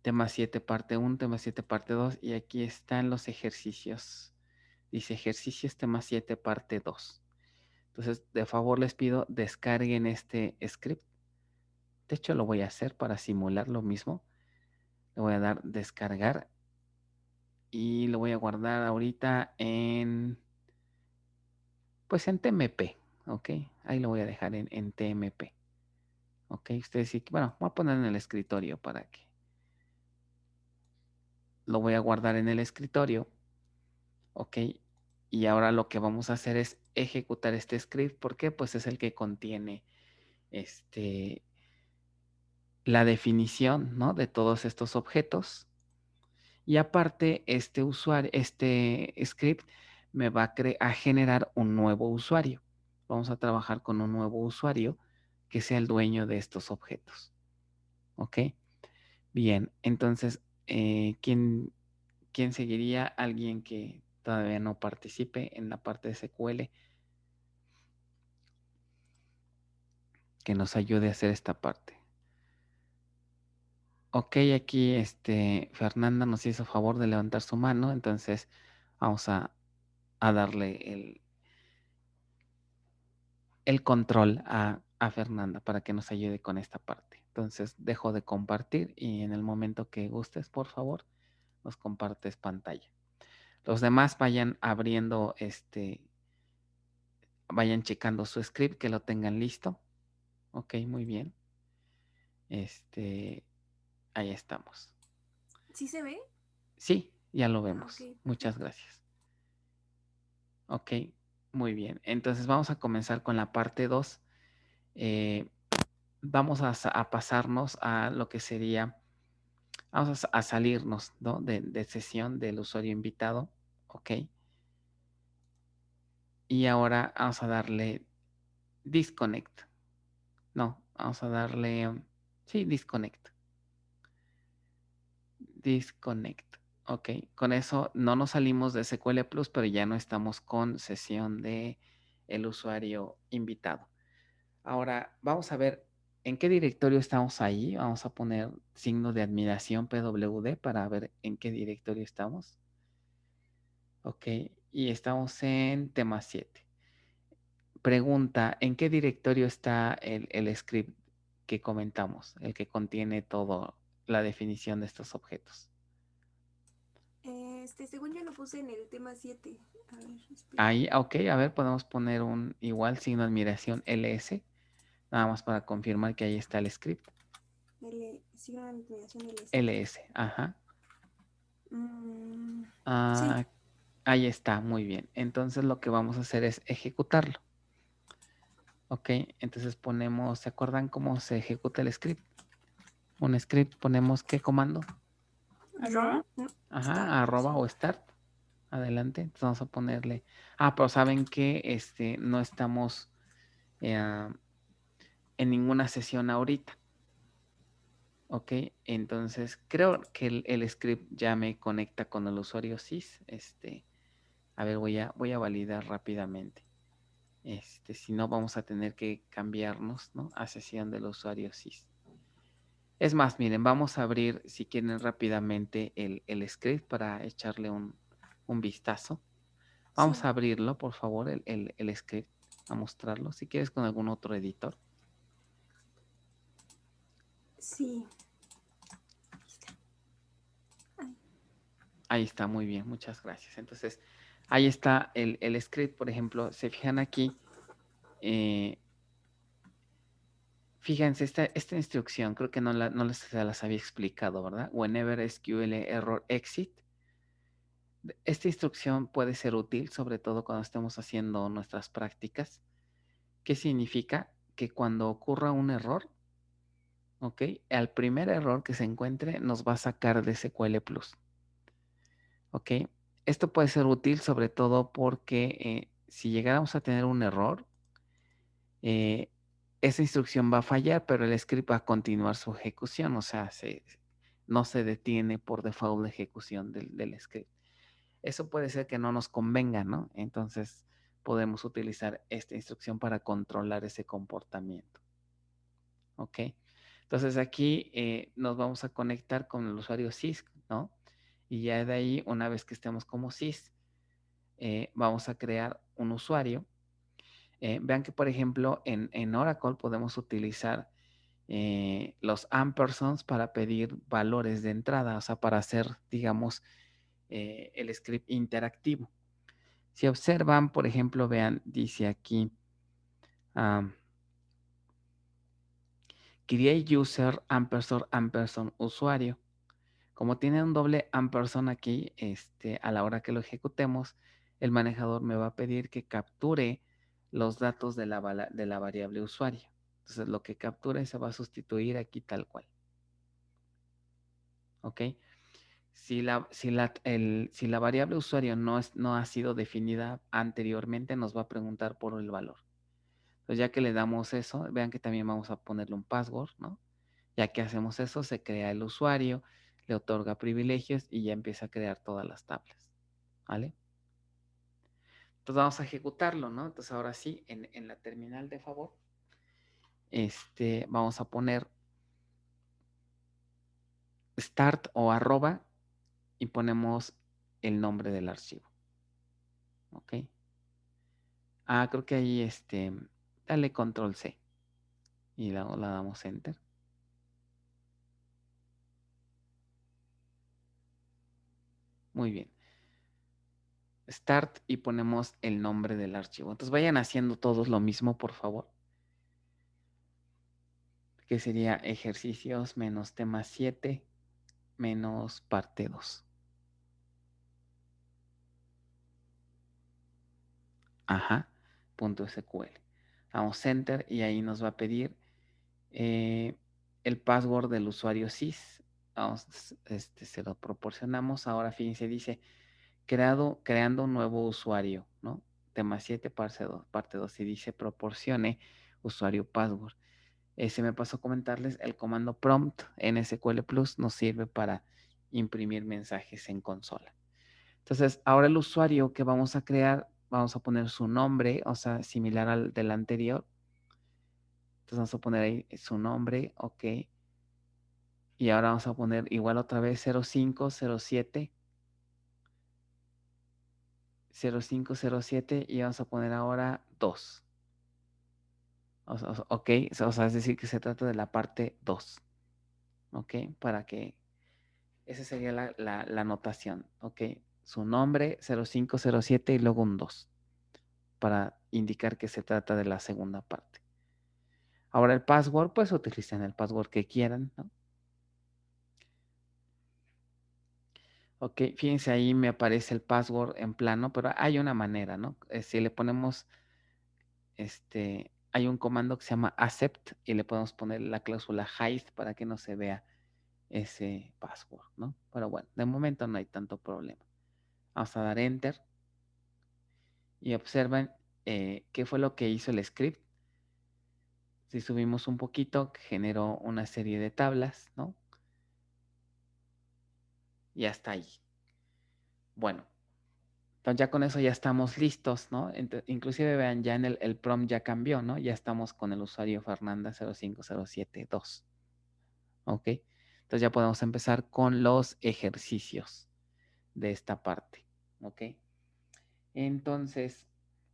tema 7 parte 1, tema 7 parte 2. Y aquí están los ejercicios. Dice ejercicios tema 7 parte 2. Entonces, de favor les pido descarguen este script. De hecho, lo voy a hacer para simular lo mismo. Le voy a dar descargar y lo voy a guardar ahorita pues en TMP, ¿ok? Ahí lo voy a dejar en TMP, ¿ok? Ustedes sí, bueno, voy a poner en el escritorio para que lo voy a guardar en el escritorio, ¿ok? Y ahora lo que vamos a hacer es ejecutar este script, ¿por qué? Pues es el que contiene la definición, ¿no?, de todos estos objetos. Y aparte, este script me va a generar un nuevo usuario. Vamos a trabajar con un nuevo usuario que sea el dueño de estos objetos. ¿Ok? Bien, entonces, ¿quién seguiría? Alguien que todavía no participe en la parte de SQL, que nos ayude a hacer esta parte. Ok, aquí Fernanda nos hizo favor de levantar su mano, entonces vamos a darle el control a Fernanda para que nos ayude con esta parte. Entonces dejo de compartir y en el momento que gustes, por favor, nos compartes pantalla. Los demás vayan abriendo vayan checando su script, que lo tengan listo. Ok, muy bien. Ahí estamos. ¿Sí se ve? Sí, ya lo vemos. Ok, Muchas perfecto. gracias. Ok, muy bien. Entonces vamos a comenzar con la parte 2. Vamos a pasarnos a lo que sería, vamos a salirnos, ¿no?, de sesión del usuario invitado. Ok. Y ahora vamos a darle disconnect. No, vamos a darle, sí, disconnect. Disconnect. Ok, con eso no nos salimos de SQL Plus, pero ya no estamos con sesión de el usuario invitado. Ahora vamos a ver en qué directorio estamos ahí. Vamos a poner signo de admiración PWD para ver en qué directorio estamos. Ok, y estamos en tema 7. Pregunta, ¿en qué directorio está el script que comentamos? El que contiene toda la definición de estos objetos. Según yo lo puse en el tema 7. A ver, espera. Ahí, ok, a ver, podemos poner un igual signo de admiración LS, nada más para confirmar que ahí está el script. Signo de admiración LS. LS, ajá. Sí. Ahí está, muy bien. Entonces lo que vamos a hacer es ejecutarlo. Ok, entonces ponemos, ¿se acuerdan cómo se ejecuta el script? Un script ponemos, ¿qué comando? ¿Arroba? No, Ajá, start, arroba sí. o start. Adelante. Entonces vamos a ponerle. Pero saben que no estamos en ninguna sesión ahorita. Ok, entonces creo que el script ya me conecta con el usuario sys. A ver, voy a validar rápidamente. Si no, vamos a tener que cambiarnos, ¿no?, a sesión del usuario sys. Es más, miren, vamos a abrir, si quieren, rápidamente el script para echarle un vistazo. Vamos Sí. a abrirlo, por favor, el script, a mostrarlo. Si quieres con algún otro editor. Sí. Ahí está, muy bien, muchas gracias. Entonces, ahí está el script, por ejemplo, se fijan aquí. Fíjense, esta instrucción creo que no se las había explicado, ¿verdad? Whenever SQL error exit. Esta instrucción puede ser útil, sobre todo cuando estemos haciendo nuestras prácticas. ¿Qué significa? Que cuando ocurra un error, ¿ok?, al primer error que se encuentre nos va a sacar de SQL Plus. ¿Ok? Esto puede ser útil sobre todo porque si llegáramos a tener un error, esa instrucción va a fallar, pero el script va a continuar su ejecución, o sea, no se detiene por default la ejecución del script. Eso puede ser que no nos convenga, ¿no? Entonces podemos utilizar esta instrucción para controlar ese comportamiento. ¿Ok? Entonces aquí nos vamos a conectar con el usuario sys, ¿no? Y ya de ahí, una vez que estemos como sys, vamos a crear un usuario. Vean que, por ejemplo, en Oracle podemos utilizar los ampersands para pedir valores de entrada, o sea, para hacer, digamos, el script interactivo. Si observan, por ejemplo, vean, dice aquí, create user ampersand usuario. Como tiene un doble ampersand aquí, a la hora que lo ejecutemos, el manejador me va a pedir que capture los datos de la variable usuario. Entonces, lo que capture se va a sustituir aquí tal cual. ¿ok? Si la variable usuario no ha sido definida anteriormente, nos va a preguntar por el valor. Entonces, ya que le damos eso, vean que también vamos a ponerle un password, ¿no? Ya que hacemos eso, se crea el usuario, le otorga privilegios y ya empieza a crear todas las tablas, ¿vale? Entonces vamos a ejecutarlo, ¿no? Entonces ahora sí, en la terminal de favor, vamos a poner start o arroba y ponemos el nombre del archivo, ¿ok? Creo que ahí, dale control C y la damos enter. Muy bien. Start y ponemos el nombre del archivo. Entonces vayan haciendo todos lo mismo, por favor. Que sería ejercicios menos tema 7 menos parte 2. Ajá, punto SQL. Damos enter y ahí nos va a pedir el password del usuario sys. Vamos, se lo proporcionamos. Ahora fíjense, dice creando un nuevo usuario, ¿no? Tema 7, parte 2, y dice proporcione usuario password. Se me pasó a comentarles, el comando prompt en SQL Plus nos sirve para imprimir mensajes en consola. Entonces, ahora el usuario que vamos a crear, vamos a poner su nombre, o sea, similar al del anterior. Entonces vamos a poner ahí su nombre, ok. Y ahora vamos a poner igual otra vez 0507 y vamos a poner ahora 2. Ok, o sea, es decir que se trata de la parte 2. Ok, para que esa sería la anotación. Ok, su nombre 0507 y luego un 2 para indicar que se trata de la segunda parte. Ahora el password, pues utilicen el password que quieran, ¿no? Ok, fíjense ahí me aparece el password en plano, pero hay una manera, ¿no? Si le ponemos, hay un comando que se llama accept y le podemos poner la cláusula hide para que no se vea ese password, ¿no? Pero bueno, de momento no hay tanto problema. Vamos a dar enter y observen qué fue lo que hizo el script. Si subimos un poquito, generó una serie de tablas, ¿no? Y hasta ahí. Bueno, entonces ya con eso ya estamos listos, ¿no? Inclusive vean, ya en el prompt ya cambió, ¿no? Ya estamos con el usuario Fernanda 05072. ¿Ok? Entonces ya podemos empezar con los ejercicios de esta parte. ¿Ok? Entonces,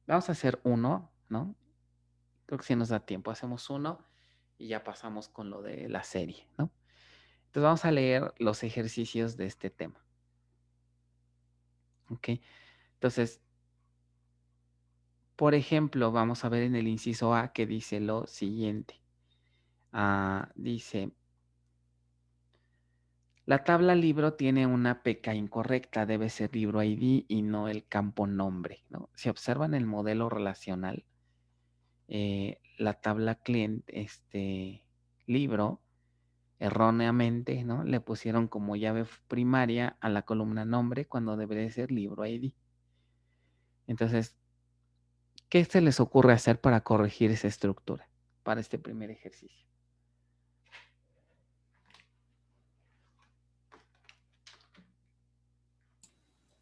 vamos a hacer uno, ¿no? Creo que sí nos da tiempo. Hacemos uno y ya pasamos con lo de la serie, ¿no? Entonces vamos a leer los ejercicios de este tema. ¿Ok? Entonces, por ejemplo, vamos a ver en el inciso A que dice lo siguiente. Dice, la tabla libro tiene una PK incorrecta, debe ser libro ID y no el campo nombre, ¿no? Si observan el modelo relacional, la tabla cliente, libro, erróneamente, ¿no? Le pusieron como llave primaria a la columna nombre cuando debería ser libro ID. Entonces, ¿qué se les ocurre hacer para corregir esa estructura para este primer ejercicio?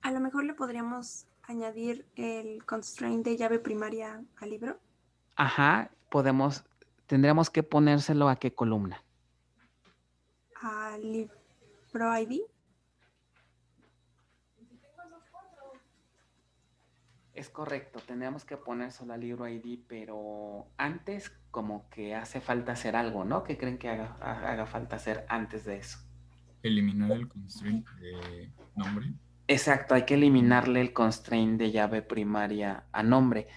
A lo mejor le podríamos añadir el constraint de llave primaria al libro. Ajá, tendríamos que ponérselo a qué columna. A libro ID. Es correcto, tendríamos que ponérselo al libro ID, pero antes como que hace falta hacer algo, ¿no? ¿Qué creen que haga falta hacer antes de eso? Eliminar el constraint de nombre. Exacto, hay que eliminarle el constraint de llave primaria a nombre.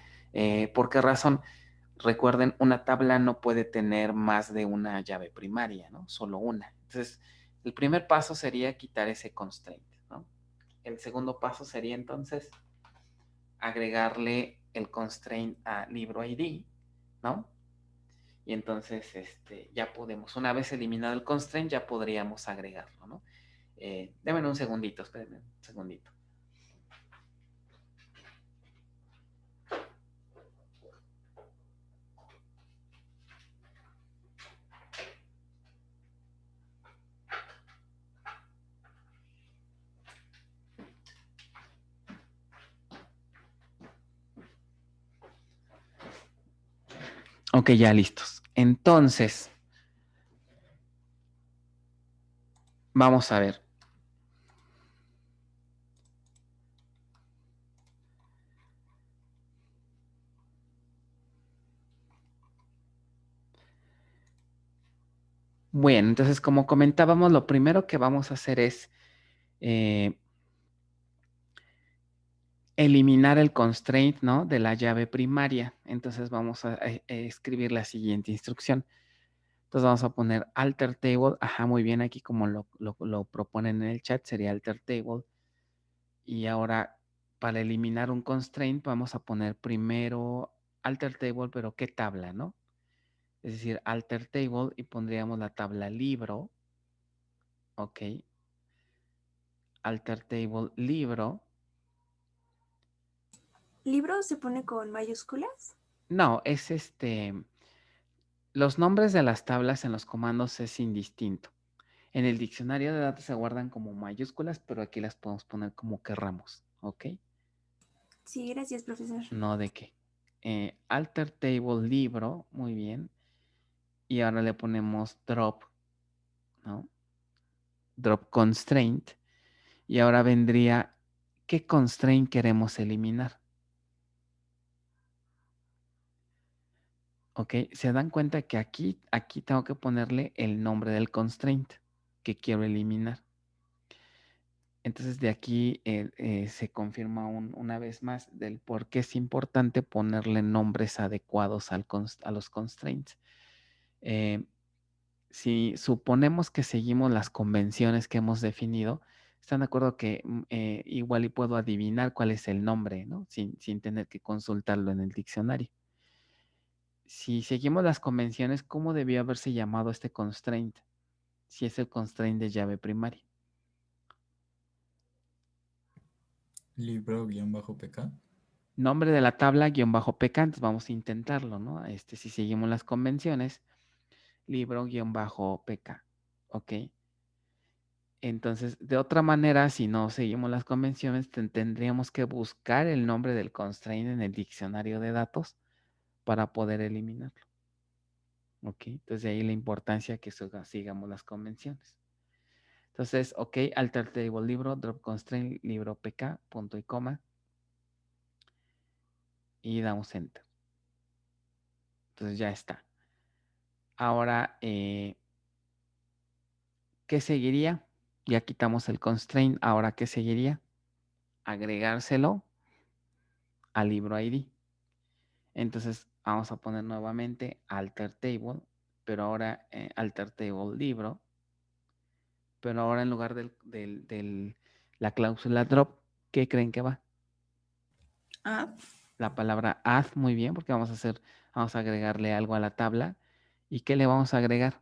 ¿Por qué razón? Recuerden, una tabla no puede tener más de una llave primaria, ¿no? Solo una. Entonces, el primer paso sería quitar ese constraint, ¿no? El segundo paso sería entonces agregarle el constraint a libro ID, ¿no? Y entonces ya podemos, una vez eliminado el constraint, ya podríamos agregarlo, ¿no? Déjenme un segundito, espérenme un segundito. Ok, ya listos. Entonces, vamos a ver. Bueno, entonces como comentábamos, lo primero que vamos a hacer es eliminar el constraint, ¿no? De la llave primaria. Entonces vamos a escribir la siguiente instrucción. Entonces vamos a poner alter table. Ajá, muy bien, aquí como lo proponen en el chat, sería alter table. Y ahora, para eliminar un constraint, vamos a poner primero alter table, pero ¿qué tabla, no? Es decir, alter table y pondríamos la tabla libro. Ok. Alter table libro. ¿Libro se pone con mayúsculas? No, es los nombres de las tablas en los comandos es indistinto. En el diccionario de datos se guardan como mayúsculas, pero aquí las podemos poner como querramos, ¿ok? Sí, gracias, profesor. No de qué. Alter table libro, muy bien. Y ahora le ponemos drop, ¿no? Drop constraint. Y ahora vendría, ¿qué constraint queremos eliminar? ¿Ok? Se dan cuenta que aquí tengo que ponerle el nombre del constraint que quiero eliminar. Entonces de aquí se confirma una vez más del por qué es importante ponerle nombres adecuados a los constraints. Si suponemos que seguimos las convenciones que hemos definido, ¿están de acuerdo que igual y puedo adivinar cuál es el nombre, ¿no? Sin tener que consultarlo en el diccionario? Si seguimos las convenciones, ¿cómo debió haberse llamado este constraint? Si es el constraint de llave primaria. Libro-pk. Nombre de la tabla _pk, entonces vamos a intentarlo, ¿no? Si seguimos las convenciones, libro-pk, ¿ok? Entonces, de otra manera, si no seguimos las convenciones, tendríamos que buscar el nombre del constraint en el diccionario de datos para poder eliminarlo, ¿ok? Entonces, de ahí la importancia que sigamos las convenciones. Entonces, ok, alter table libro, drop constraint, libro pk, punto y coma, y damos enter. Entonces ya está. Ahora, ¿qué seguiría? Ya quitamos el constraint. Ahora, ¿qué seguiría? Agregárselo al libro ID. Entonces, vamos a poner nuevamente alter table, pero ahora alter table libro, pero ahora en lugar de la cláusula drop, ¿qué creen que va? La palabra add, muy bien, porque vamos a agregarle algo a la tabla. ¿Y qué le vamos a agregar?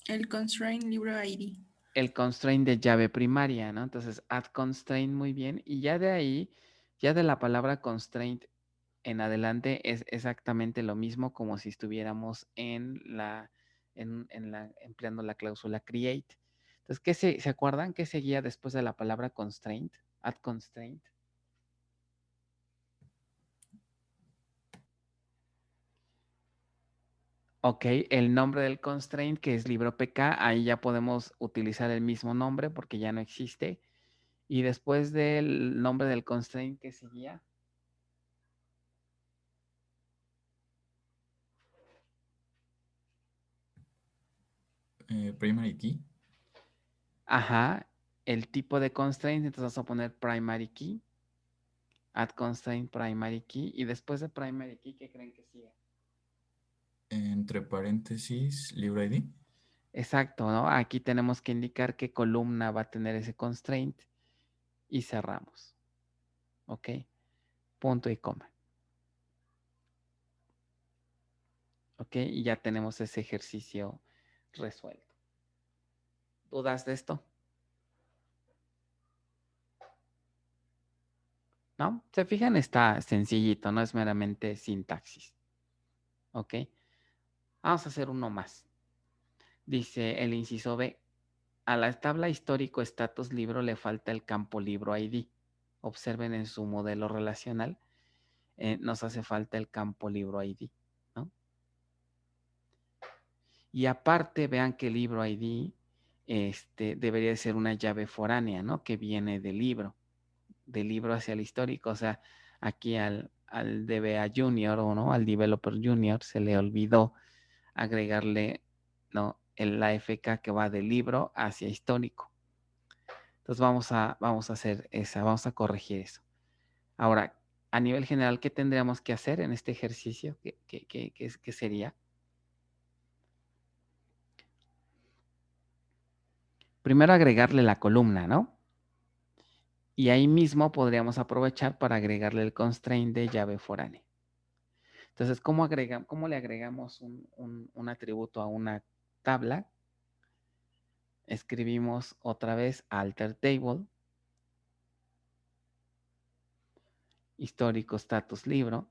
El constraint libro ID. El constraint de llave primaria, ¿no? Entonces, add constraint, muy bien. Y ya de ahí, ya de la palabra constraint en adelante es exactamente lo mismo como si estuviéramos empleando la cláusula create. Entonces, ¿se acuerdan qué seguía después de la palabra constraint? Add constraint. Ok, el nombre del constraint que es libro PK, ahí ya podemos utilizar el mismo nombre porque ya no existe. Y después del nombre del constraint que seguía. Primary key. Ajá, el tipo de constraint, entonces vamos a poner primary key. Add constraint primary key. Y después de primary key, ¿qué creen que siga? Entre paréntesis, libro ID. Exacto, ¿no? Aquí tenemos que indicar qué columna va a tener ese constraint y cerramos. ¿Ok? Punto y coma. ¿Ok? Y ya tenemos ese ejercicio resuelto. ¿Dudas de esto? ¿No? Se fijan, está sencillito, no es meramente sintaxis. ¿Ok? Vamos a hacer uno más. Dice el inciso B. A la tabla histórico status libro le falta el campo libro ID. Observen en su modelo relacional, nos hace falta el campo libro ID, ¿no? Y aparte, vean que el libro ID debería ser una llave foránea, ¿no? Que viene del libro hacia el histórico. O sea, aquí al DBA Junior o no, al Developer Junior se le olvidó agregarle, ¿no? La FK que va del libro hacia histórico. Entonces vamos a hacer esa, vamos a corregir eso. Ahora, a nivel general, ¿qué tendríamos que hacer en este ejercicio? ¿Qué sería? Primero agregarle la columna, ¿no? Y ahí mismo podríamos aprovechar para agregarle el constraint de llave foránea. Entonces, ¿cómo le agregamos un atributo a una tabla? Escribimos otra vez alter table, histórico status libro.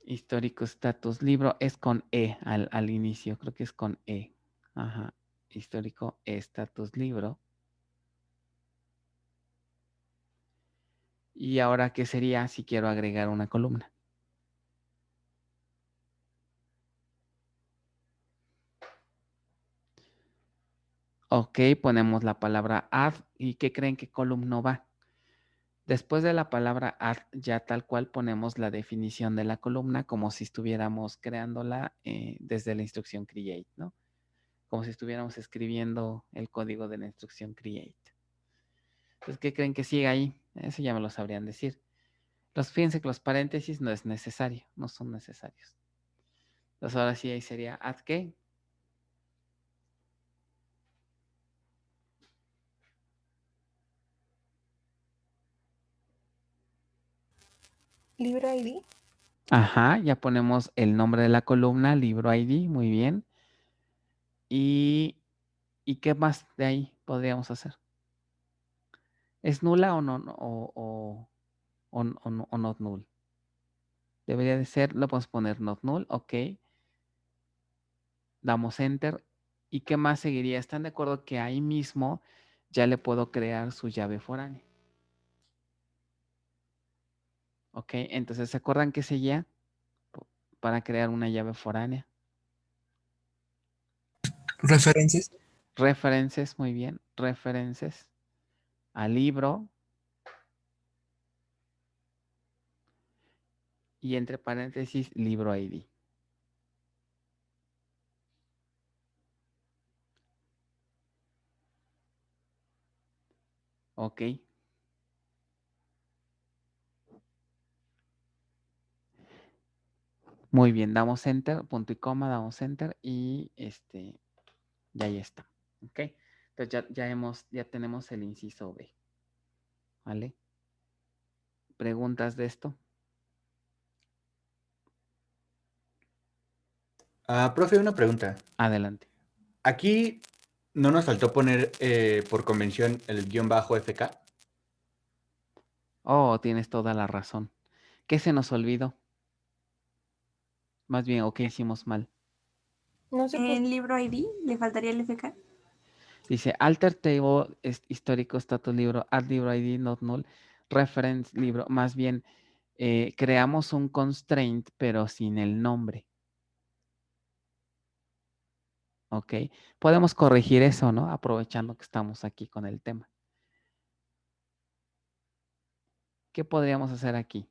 Histórico status libro es con E al inicio, creo que es con E. Ajá. Histórico status libro. Y ahora, ¿qué sería si quiero agregar una columna? Ok, ponemos la palabra add. ¿Y qué creen que column no va? Después de la palabra add, ya tal cual ponemos la definición de la columna como si estuviéramos creándola desde la instrucción create, ¿no? Como si estuviéramos escribiendo el código de la instrucción create. Entonces, ¿qué creen que sigue ahí? Eso ya me lo sabrían decir. Fíjense que los paréntesis no es necesario, no son necesarios. Entonces, ahora sí ahí sería add ¿qué? Libro ID. Ajá, ya ponemos el nombre de la columna, libro ID, muy bien. ¿Y qué más de ahí podríamos hacer? ¿Es nula o no o not null? Debería de ser, lo podemos poner not null, ok. Damos enter. ¿Y qué más seguiría? ¿Están de acuerdo que ahí mismo ya le puedo crear su llave foránea? Ok, entonces ¿se acuerdan qué seguía para crear una llave foránea? Referencias. Referencias, muy bien. Referencias al libro. Y entre paréntesis, libro ID. Ok. Muy bien, damos enter, punto y coma, damos enter y ya ahí está. Ok. Entonces ya tenemos el inciso B. ¿Vale? ¿Preguntas de esto? Profe, una pregunta. Adelante. Aquí no nos faltó poner por convención el guión bajo FK. Oh, tienes toda la razón. ¿Qué se nos olvidó? Más bien, ¿o qué hicimos mal? No se puso. En libro ID le faltaría el FK. Dice alter table histórico status libro, add libro ID not null, reference libro. Más bien, creamos un constraint, pero sin el nombre. ¿Ok? Podemos corregir eso, ¿no? Aprovechando que estamos aquí con el tema. ¿Qué podríamos hacer aquí?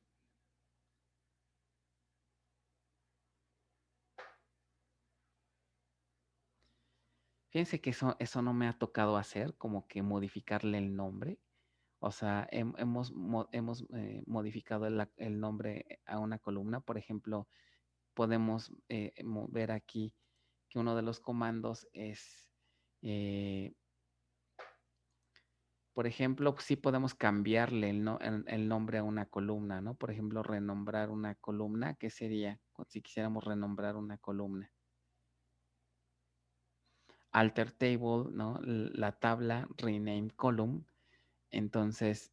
Fíjense que eso no me ha tocado hacer, como que modificarle el nombre. O sea, hemos modificado el nombre a una columna. Por ejemplo, podemos ver aquí que uno de los comandos es por ejemplo, sí podemos cambiarle el nombre a una columna, ¿no? Por ejemplo, renombrar una columna, ¿qué sería si quisiéramos renombrar una columna? Alter table, ¿no? La tabla, rename column. Entonces,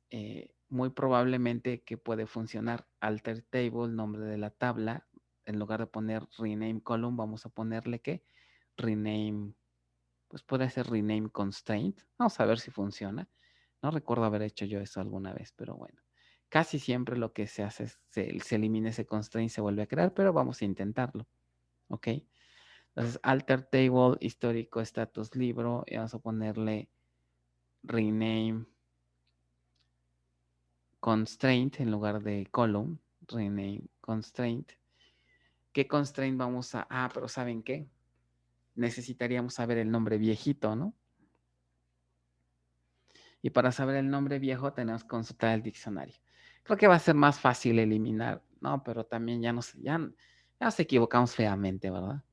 muy probablemente que puede funcionar alter table, nombre de la tabla. En lugar de poner rename column, vamos a ponerle ¿qué? Rename, pues puede ser rename constraint. Vamos a ver si funciona. No recuerdo haber hecho yo eso alguna vez, pero bueno. Casi siempre lo que se hace es se elimina ese constraint, se vuelve a crear, pero vamos a intentarlo. ¿Ok? Entonces, alter table, histórico, status, libro, y vamos a ponerle rename constraint en lugar de column, rename constraint. ¿Qué constraint vamos a...? Ah, pero ¿saben qué? Necesitaríamos saber el nombre viejito, ¿no? Y para saber el nombre viejo tenemos que consultar el diccionario. Creo que va a ser más fácil eliminar, ¿no? Pero también ya nos equivocamos feamente, ¿verdad?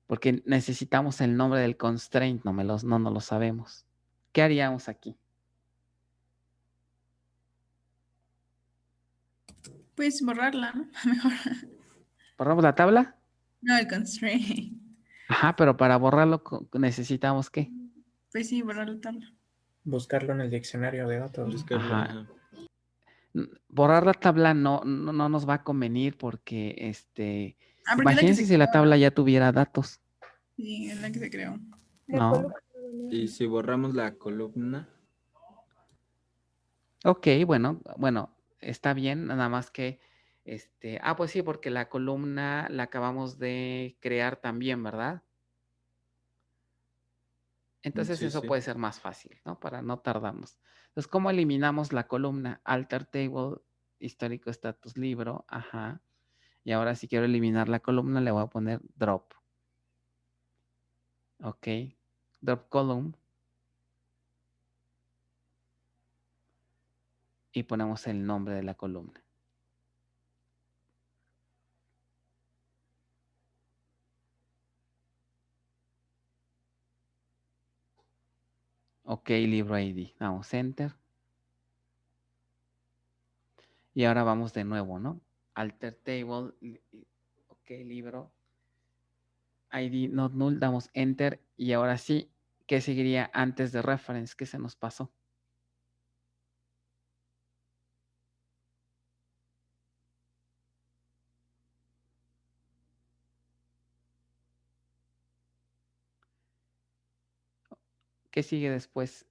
Porque necesitamos el nombre del constraint, no nos lo sabemos. ¿Qué haríamos aquí? Pues borrarla, ¿no? Mejor. ¿Borramos la tabla? No, el constraint. Ajá, pero para borrarlo necesitamos ¿qué? Pues sí, borrar la tabla. Buscarlo en el diccionario de datos. Buscarlo, Ajá. ajá. Borrar la tabla no nos va a convenir porque Ah, porque es la que imagínense se si la creó, tabla ¿no? ya tuviera datos. Sí, es la que se creó. No. Y si borramos la columna, Ok, bueno, está bien, nada más que pues sí, porque la columna la acabamos de crear también, ¿verdad? Entonces sí, eso sí. puede ser más fácil, ¿no? Para no tardarnos. Entonces, ¿cómo eliminamos la columna? Alter table, histórico, status, libro, ajá. Y ahora si quiero eliminar la columna le voy a poner drop. Ok, drop column. Y ponemos el nombre de la columna. Ok, libro ID. Vamos, enter. Y ahora vamos de nuevo, ¿no? Alter table. Ok, libro. ID not null. Damos enter. Y ahora sí, ¿qué seguiría antes de reference? ¿Qué se nos pasó? ¿Qué sigue después?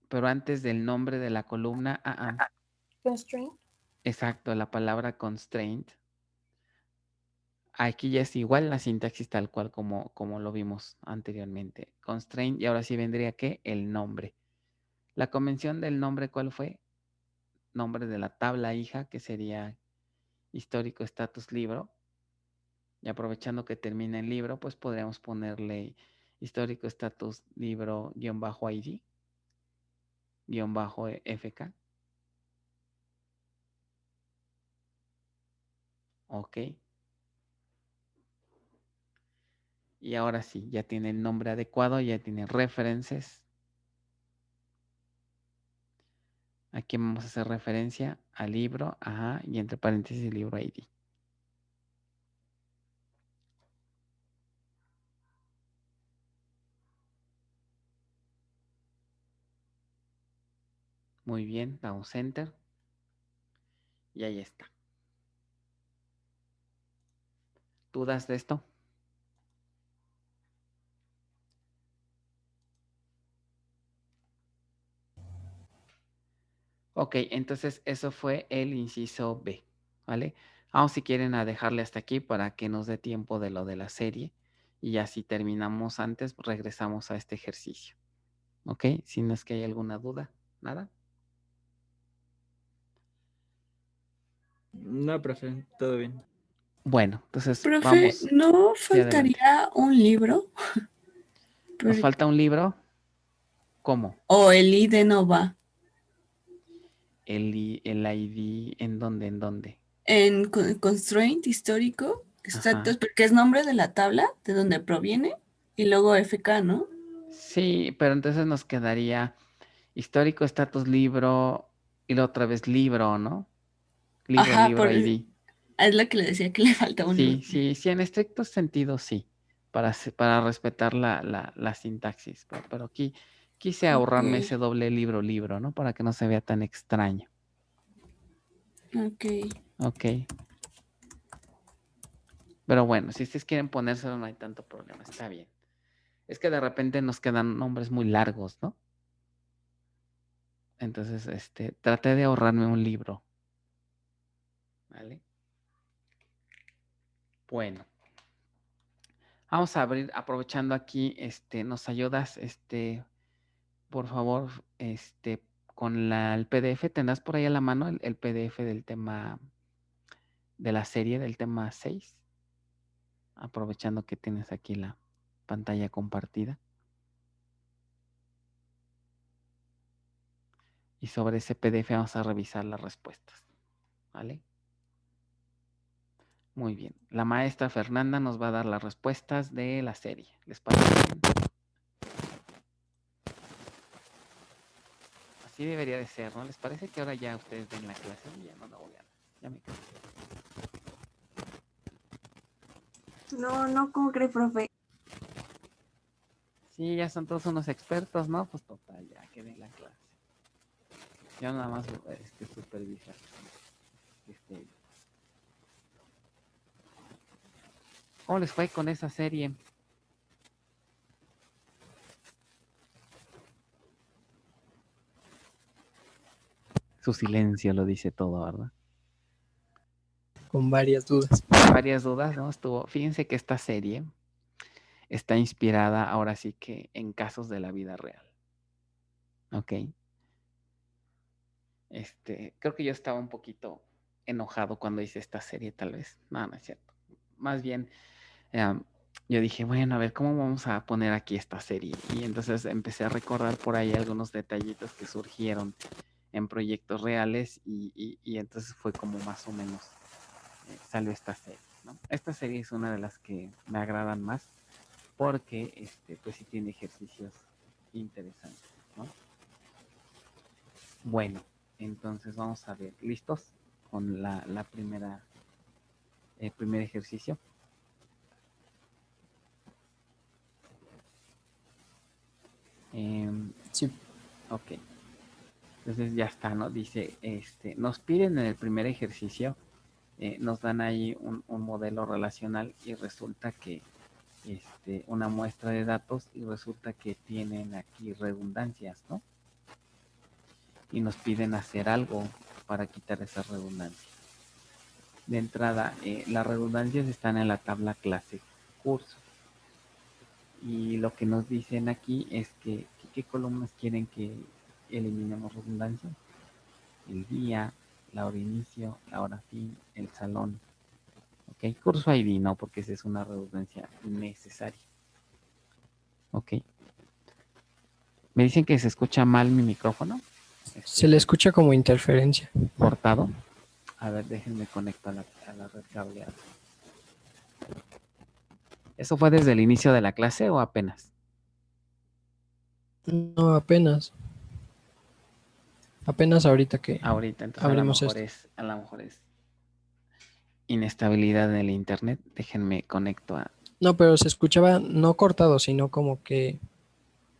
Pero antes del nombre de la columna. Constraint. Exacto, la palabra constraint. Aquí ya es igual la sintaxis tal cual como lo vimos anteriormente. Constraint y ahora sí vendría ¿qué? El nombre. La convención del nombre, ¿cuál fue? Nombre de la tabla hija, que sería histórico status libro. Y aprovechando que termina en libro, pues podríamos ponerle histórico status libro _ID _FK. Ok. Y ahora sí, ya tiene el nombre adecuado, ya tiene referencias. Aquí vamos a hacer referencia al libro, ajá, y entre paréntesis libro ID. Muy bien, damos enter. Y ahí está. ¿Dudas de esto? Ok, entonces eso fue el inciso B, ¿vale? Vamos si quieren a dejarle hasta aquí para que nos dé tiempo de lo de la serie. Y ya si terminamos antes, regresamos a este ejercicio. ¿Ok? Si no es que hay alguna duda, ¿nada? no, profe, todo bien. Bueno, entonces Profe, vamos. ¿no Sí, adelante. faltaría un libro? ¿Nos falta un libro? ¿Cómo? O el ID no va. El ID, ¿en dónde? ¿En dónde? En constraint histórico, Ajá. status, porque es nombre de la tabla, de donde proviene, y luego FK, ¿no? Sí, pero entonces nos quedaría Histórico, estatus, libro, y la otra vez libro, ¿no? Libro, Ajá, libro, ID. es lo que le decía que le falta un Sí, sí, en estricto sentido sí, para respetar la sintaxis, pero aquí quise ahorrarme Ok. ese doble libro, ¿no? Para que no se vea tan extraño. Ok. Ok. Pero bueno, si ustedes quieren ponérselo no hay tanto problema, está bien. Es que de repente nos quedan nombres muy largos, ¿no? Entonces, traté de ahorrarme un libro. ¿Vale? Bueno. Vamos a abrir, aprovechando aquí, nos ayudas, por favor, con el PDF. ¿Tendrás por ahí a la mano el PDF del tema, de la serie, del tema 6? Aprovechando que tienes aquí la pantalla compartida. Y sobre ese PDF vamos a revisar las respuestas. ¿Vale? Muy bien. La maestra Fernanda nos va a dar las respuestas de la serie. ¿Les parece bien? Así debería de ser, ¿no? ¿Les parece que ahora ya ustedes ven la clase? Ya no la voy a... Ya me cansé. No, ¿cómo cree, profe? Sí, ya son todos unos expertos, ¿no? Pues total, ya que den la clase. Yo nada más supervisar. ¿Cómo les fue con esa serie? Su silencio lo dice todo, ¿verdad? Con varias dudas. Varias dudas, ¿no? Fíjense que esta serie está inspirada ahora sí que en casos de la vida real. ¿Ok? Creo que yo estaba un poquito enojado cuando hice esta serie, tal vez. No es cierto. Más bien, yo dije, bueno, a ver, ¿cómo vamos a poner aquí esta serie? Y entonces empecé a recordar por ahí algunos detallitos que surgieron en proyectos reales y entonces fue como más o menos salió esta serie, ¿no? Esta serie es una de las que me agradan más porque pues sí tiene ejercicios interesantes, ¿no? Bueno, entonces vamos a ver, ¿listos? Con la primera, el primer ejercicio. Sí. Ok. Entonces ya está, ¿no? Dice, nos piden en el primer ejercicio, nos dan ahí un modelo relacional y resulta que una muestra de datos y resulta que tienen aquí redundancias, ¿no? Y nos piden hacer algo para quitar esas redundancias. De entrada, las redundancias están en la tabla clase curso. Y lo que nos dicen aquí es que ¿qué columnas quieren que eliminemos redundancias? El día, la hora inicio, la hora fin, el salón. Ok, curso ID no, porque esa es una redundancia necesaria. Ok. Me dicen que se escucha mal mi micrófono. Se le escucha como interferencia. Cortado. A ver, déjenme conectar a la red cableada. ¿Eso fue desde el inicio de la clase o apenas? No, apenas. Apenas ahorita que Ahorita, entonces abrimos a lo mejor es inestabilidad en el internet. Déjenme conecto a... No, pero se escuchaba no cortado, sino como que,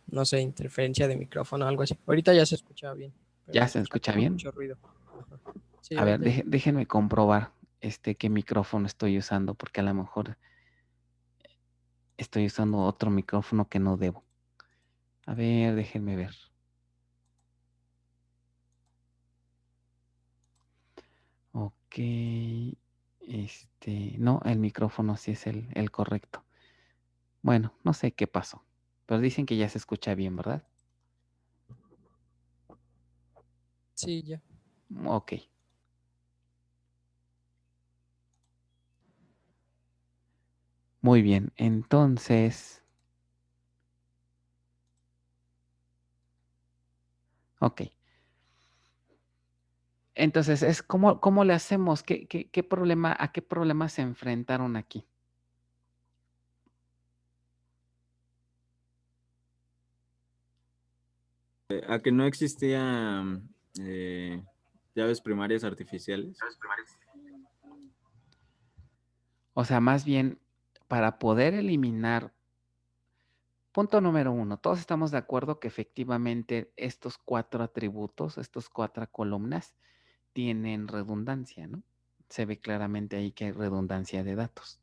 no sé, interferencia de micrófono o algo así. Ahorita ya se escucha bien. Pero ¿Ya se escucha bien? mucho ruido. Ajá. Sí, A ver, ahorita ya. déjenme comprobar qué micrófono estoy usando, porque a lo mejor estoy usando otro micrófono que no debo. A ver, déjenme ver. Ok. No, el micrófono sí es el correcto. Bueno, no sé qué pasó, pero dicen que ya se escucha bien, ¿verdad? Sí, ya. Ok. Muy bien, entonces... Ok. Entonces, ¿cómo le hacemos? ¿Qué problema, a qué problema se enfrentaron aquí? A que no existían llaves primarias artificiales. O sea, más bien, para poder eliminar, punto número 1, todos estamos de acuerdo que efectivamente estos 4 atributos, estas 4 columnas, tienen redundancia, ¿no? Se ve claramente ahí que hay redundancia de datos.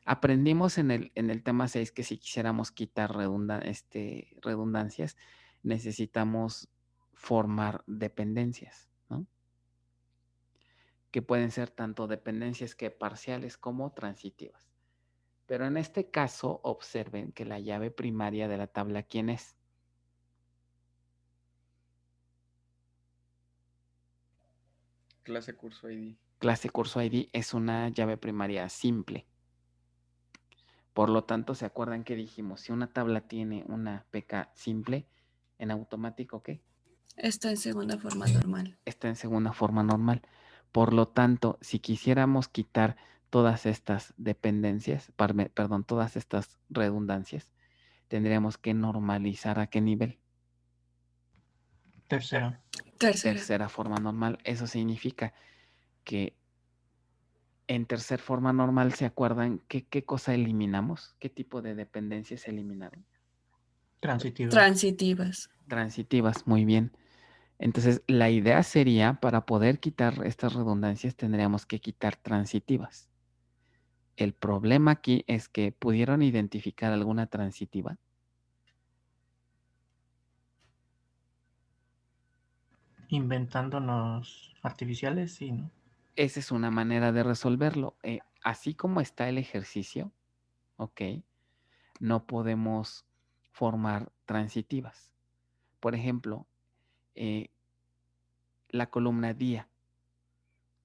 Aprendimos en el tema 6 que si quisiéramos quitar redundancias, necesitamos formar dependencias, ¿no? Que pueden ser tanto dependencias que parciales como transitivas. Pero en este caso, observen que la llave primaria de la tabla, ¿quién es? Clase curso ID. Clase curso ID es una llave primaria simple. Por lo tanto, ¿se acuerdan que dijimos? Si una tabla tiene una PK simple, en automático, ¿qué? Está en segunda forma normal. Está en segunda forma normal. Por lo tanto, si quisiéramos quitar todas estas dependencias, perdón, todas estas redundancias, tendríamos que normalizar ¿a qué nivel? Tercero. Tercera forma normal. Eso significa que en tercera forma normal, ¿se acuerdan qué cosa eliminamos? ¿Qué tipo de dependencias eliminaron? Transitivas. Transitivas, muy bien. Entonces, la idea sería, para poder quitar estas redundancias, tendríamos que quitar transitivas. El problema aquí es que pudieron identificar alguna transitiva. Inventándonos artificiales, sí, ¿no? Esa es una manera de resolverlo. Así como está el ejercicio, ¿ok? No podemos formar transitivas. Por ejemplo, la columna día,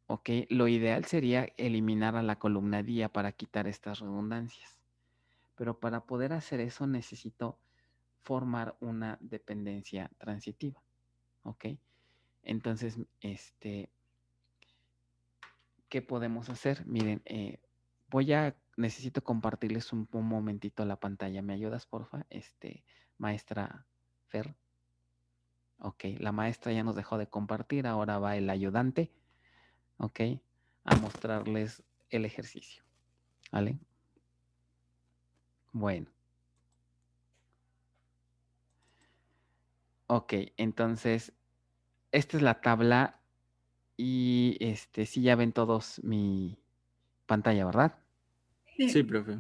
¿ok? Lo ideal sería eliminar a la columna día para quitar estas redundancias. Pero para poder hacer eso necesito formar una dependencia transitiva, ¿ok? Entonces, ¿qué podemos hacer? Miren, necesito compartirles un momentito la pantalla. ¿Me ayudas, porfa? Maestra Fer. Ok, la maestra ya nos dejó de compartir, ahora va el ayudante, ok, a mostrarles el ejercicio, ¿vale? Bueno. Ok, entonces, esta es la tabla y sí ya ven todos mi pantalla, ¿verdad? Sí, profe.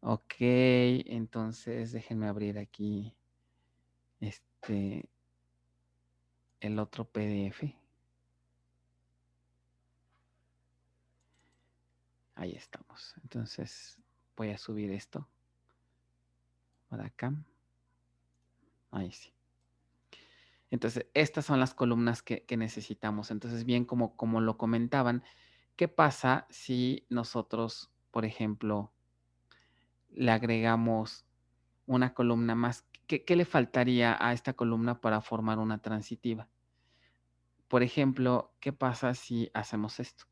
Ok, entonces déjenme abrir aquí el otro PDF. Ahí estamos. Entonces voy a subir esto para acá. Ahí sí. Entonces, estas son las columnas que necesitamos. Entonces, bien, como lo comentaban, ¿qué pasa si nosotros, por ejemplo, le agregamos una columna más? ¿Qué le faltaría a esta columna para formar una transitiva? Por ejemplo, ¿qué pasa si hacemos esto?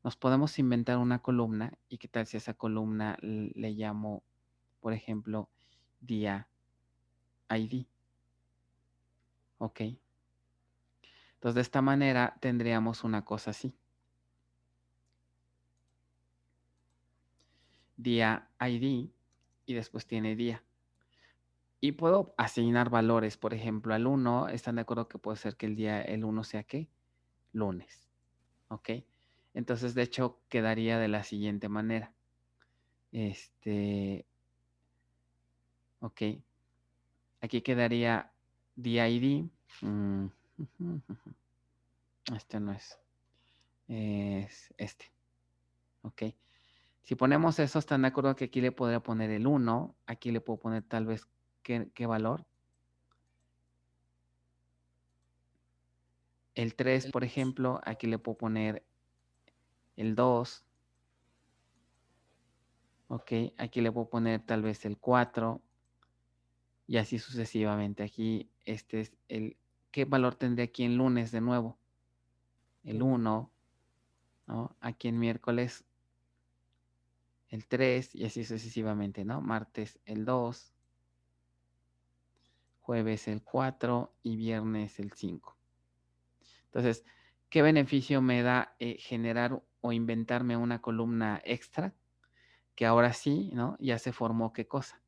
Nos podemos inventar una columna y qué tal si a esa columna le llamo, por ejemplo, día ID. ¿Ok? Entonces, de esta manera tendríamos una cosa así. Día ID y después tiene día. Y puedo asignar valores, por ejemplo, al 1, ¿están de acuerdo que puede ser que el 1 sea qué? Lunes. ¿Ok? Entonces, de hecho, quedaría de la siguiente manera. Ok. Aquí quedaría día ID. Este no es. Es este. Ok. Si ponemos eso, ¿están de acuerdo que aquí le podría poner el 1? Aquí le puedo poner tal vez ¿qué valor? El 3, por ejemplo, aquí le puedo poner el 2. Ok, aquí le puedo poner tal vez el 4. Y así sucesivamente. Aquí este es ¿qué valor tendría aquí en lunes de nuevo? El 1, ¿no? Aquí en miércoles el 3 y así sucesivamente, ¿no? Martes el 2. jueves el 4 y viernes el 5. Entonces, ¿qué beneficio me da generar o inventarme una columna extra? Que ahora sí, ¿no? Ya se formó ¿qué cosa?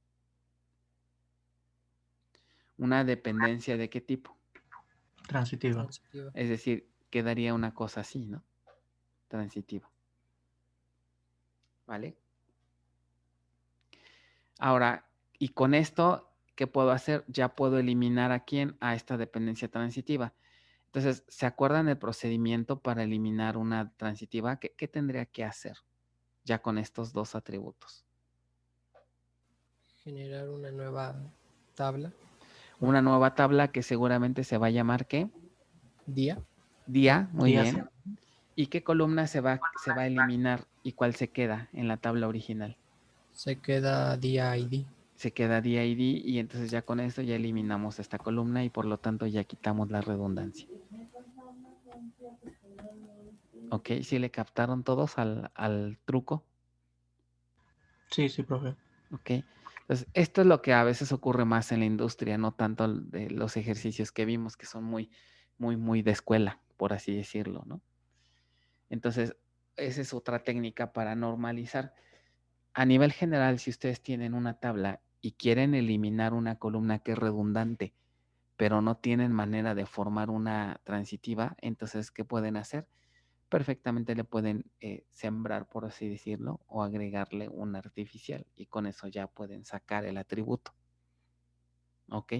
Una dependencia de qué tipo. Transitiva. Transitiva. Es decir, quedaría una cosa así, ¿no? Transitiva. ¿Vale? Ahora, y con esto, ¿qué puedo hacer? Ya puedo eliminar a quién, a esta dependencia transitiva. Entonces, ¿se acuerdan del procedimiento para eliminar una transitiva? ¿Qué tendría que hacer ya con estos dos atributos? Generar una nueva tabla. Una nueva tabla que seguramente se va a llamar ¿qué? Día. Día, muy Días. bien. ¿Y qué columna se va a eliminar y cuál se queda en la tabla original? Se queda día ID. Se queda DID y entonces ya con esto ya eliminamos esta columna y por lo tanto ya quitamos la redundancia. ¿Ok? ¿Sí le captaron todos al truco? Sí, sí, profe. ¿Ok? Entonces, esto es lo que a veces ocurre más en la industria, no tanto de los ejercicios que vimos que son muy de escuela, por así decirlo, ¿no? Entonces, esa es otra técnica para normalizar. A nivel general, si ustedes tienen una tabla y quieren eliminar una columna que es redundante, pero no tienen manera de formar una transitiva, entonces, ¿qué pueden hacer? Perfectamente le pueden sembrar, por así decirlo, o agregarle un artificial y con eso ya pueden sacar el atributo. ¿Ok?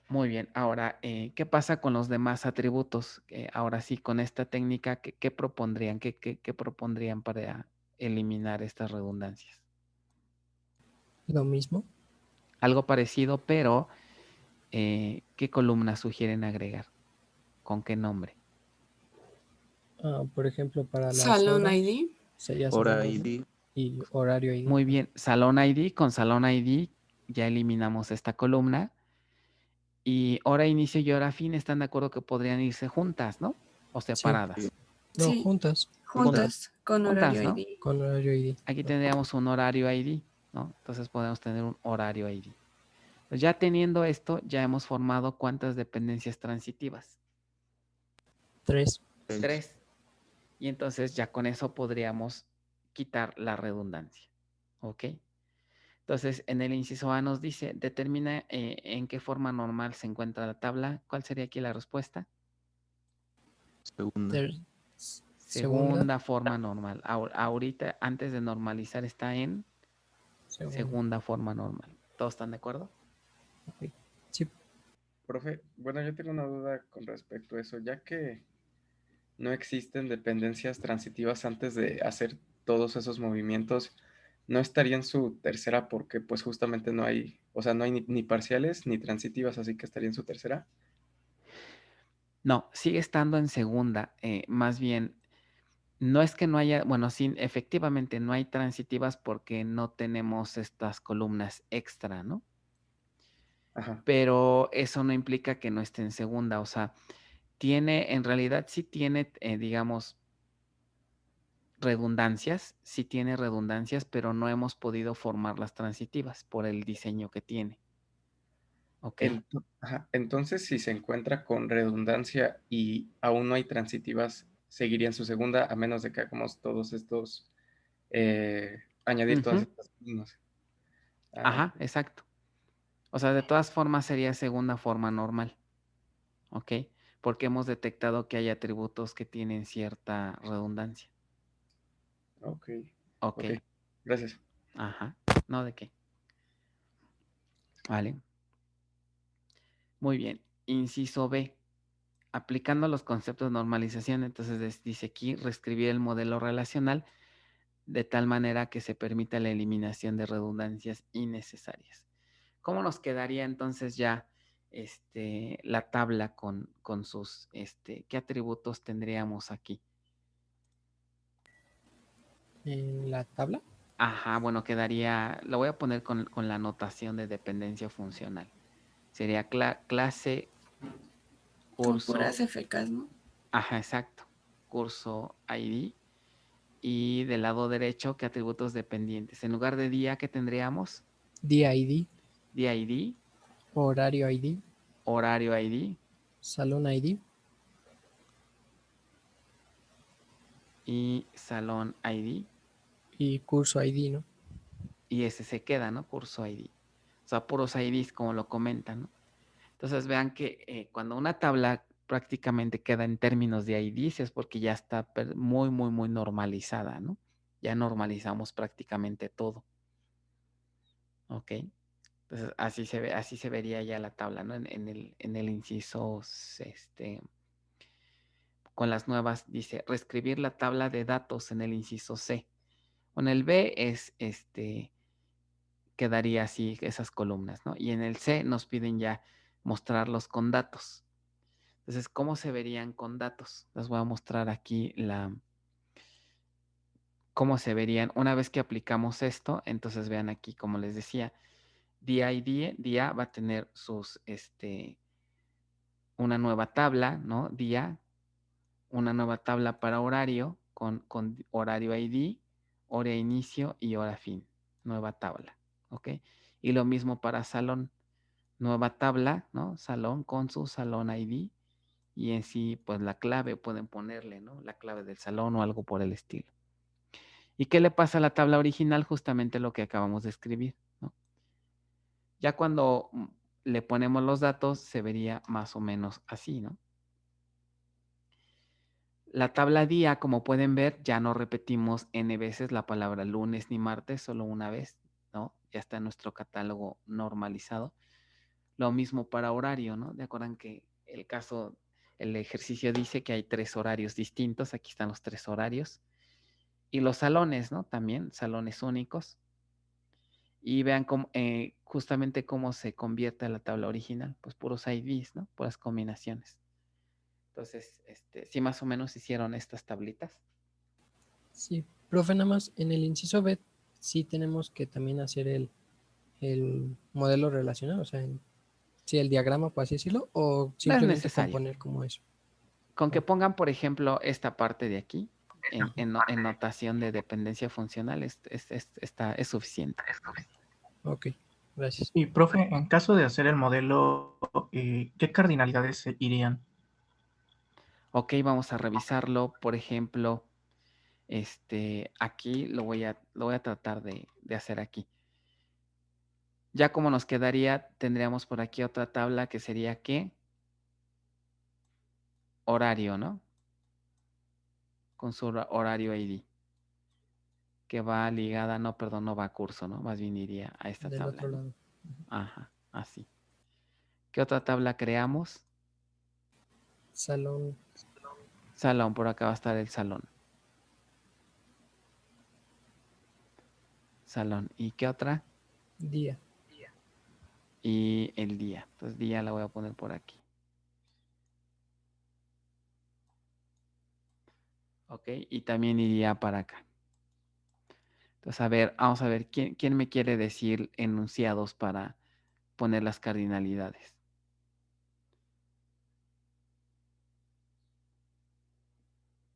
Muy bien. Ahora, ¿qué pasa con los demás atributos? Ahora sí, con esta técnica, ¿qué propondrían? ¿Qué propondrían para eliminar estas redundancias? Lo mismo. Algo parecido, pero ¿qué columna sugieren agregar? ¿Con qué nombre? Por ejemplo, para las Salón horas ID. sería Hora salón ID. y horario ID. Muy bien. Salón ID, con Salón ID ya eliminamos esta columna. Y hora inicio y hora fin están de acuerdo que podrían irse juntas, ¿no? O separadas. Sí. No, Sí, juntas. juntas con Juntas, horario ¿no? ID. Con horario ID. Aquí tendríamos un horario ID, ¿no? Entonces podemos tener un horario ID. Pues ya teniendo esto, ya hemos formado ¿cuántas dependencias transitivas? 3. 3. Y entonces ya con eso podríamos quitar la redundancia. ¿Ok? Entonces, en el inciso A nos dice, determina en qué forma normal se encuentra la tabla. ¿Cuál sería aquí la respuesta? Segunda. Segunda forma normal. Ahorita, antes de normalizar, está en segunda forma normal. ¿Todos están de acuerdo? Sí. Profe, bueno, yo tengo una duda con respecto a eso, ya que no existen dependencias transitivas antes de hacer todos esos movimientos, ¿no estaría en su tercera porque pues justamente no hay, o sea, no hay ni parciales ni transitivas, así que estaría en su tercera? No, sigue estando en segunda. Más bien, no es que no haya, bueno, sí, efectivamente no hay transitivas porque no tenemos estas columnas extra, ¿no? Ajá. Pero eso no implica que no esté en segunda. O sea, tiene, en realidad sí tiene, digamos, redundancias, sí tiene redundancias, pero no hemos podido formar las transitivas por el diseño que tiene. ¿Ok? Ajá. Entonces, si se encuentra con redundancia y aún no hay transitivas, seguiría en su segunda, a menos de que hagamos todos estos, añadir todas Ujú. estas columnas. Ajá, exacto. O sea, de todas formas sería segunda forma normal. ¿Ok? Porque hemos detectado que hay atributos que tienen cierta redundancia. Ok. ¿Ok? Ok. Gracias. Ajá. No, ¿de qué? Vale. Muy bien. Inciso B. Aplicando los conceptos de normalización, entonces dice aquí reescribir el modelo relacional de tal manera que se permita la eliminación de redundancias innecesarias. ¿Cómo nos quedaría entonces ya la tabla con sus, qué atributos tendríamos aquí? En la tabla. Ajá, bueno, quedaría, lo voy a poner con la notación de dependencia funcional. Sería clase, Con curso. puras FKs, ¿no? Ajá, exacto. Curso ID Y del lado derecho, ¿qué atributos dependientes? En lugar de día, ¿qué tendríamos? Día ID, Día ID, horario ID, horario ID salón ID, y salón ID. y curso ID, ¿no? Y ese se queda, ¿no? Curso ID. O sea, puros IDs, como lo comentan, ¿no? Entonces vean que cuando una tabla prácticamente queda en términos de IDs es porque ya está muy, muy, muy normalizada, ¿no? Ya normalizamos prácticamente todo. ¿Ok? Entonces así se vería ya la tabla, ¿no? En el inciso, con las nuevas, dice, reescribir la tabla de datos en el inciso C. Con el B es, quedaría así esas columnas, ¿no? Y en el C nos piden ya mostrarlos con datos. Entonces, ¿cómo se verían con datos? Les voy a mostrar aquí cómo se verían una vez que aplicamos esto. Entonces, vean aquí, como les decía, día y día va a tener sus, una nueva tabla, ¿no? Día, una nueva tabla para horario con horario ID, hora inicio y hora fin. Nueva tabla, ¿ok? Y lo mismo para salón. Nueva tabla, ¿no? Salón con su salón ID y en sí, pues la clave pueden ponerle, ¿no? La clave del salón o algo por el estilo. ¿Y qué le pasa a la tabla original? Justamente lo que acabamos de escribir, ¿no? Ya cuando le ponemos los datos, se vería más o menos así, ¿no? La tabla día, como pueden ver, ya no repetimos n veces la palabra lunes ni martes, solo una vez, ¿no? Ya está en nuestro catálogo normalizado. Lo mismo para horario, ¿no? De acuerdo que el ejercicio dice que hay 3 horarios distintos. Aquí están los 3 horarios. Y los salones, ¿no? También salones únicos. Y vean justamente cómo se convierte a la tabla original. Pues puros IDs, ¿no? Puras combinaciones. Entonces, sí más o menos hicieron estas tablitas. Sí, profe, nada más en el inciso B sí tenemos que también hacer el modelo relacional, o sea, sí, el diagrama, por así decirlo, o No es simplemente necesario. componer como eso. Con que pongan, por ejemplo, esta parte de aquí en notación de dependencia funcional es suficiente. Ok, gracias. Y profe, en caso de hacer el modelo, ¿qué cardinalidades irían? Ok, vamos a revisarlo. Por ejemplo, aquí lo voy a tratar de hacer aquí. Ya como nos quedaría, tendríamos por aquí otra tabla que sería ¿qué? Horario, ¿no? Con su horario ID. Que va ligada, no, perdón, no va a curso, ¿no? Más bien iría a esta Del tabla. otro lado. Ajá, así. ¿Qué otra tabla creamos? Salón. Salón, por acá va a estar el salón. Salón. ¿Y qué otra? Día. Y el día. Entonces día la voy a poner por aquí. Ok, y también iría para acá. Entonces, a ver, vamos a ver, ¿quién me quiere decir enunciados para poner las cardinalidades?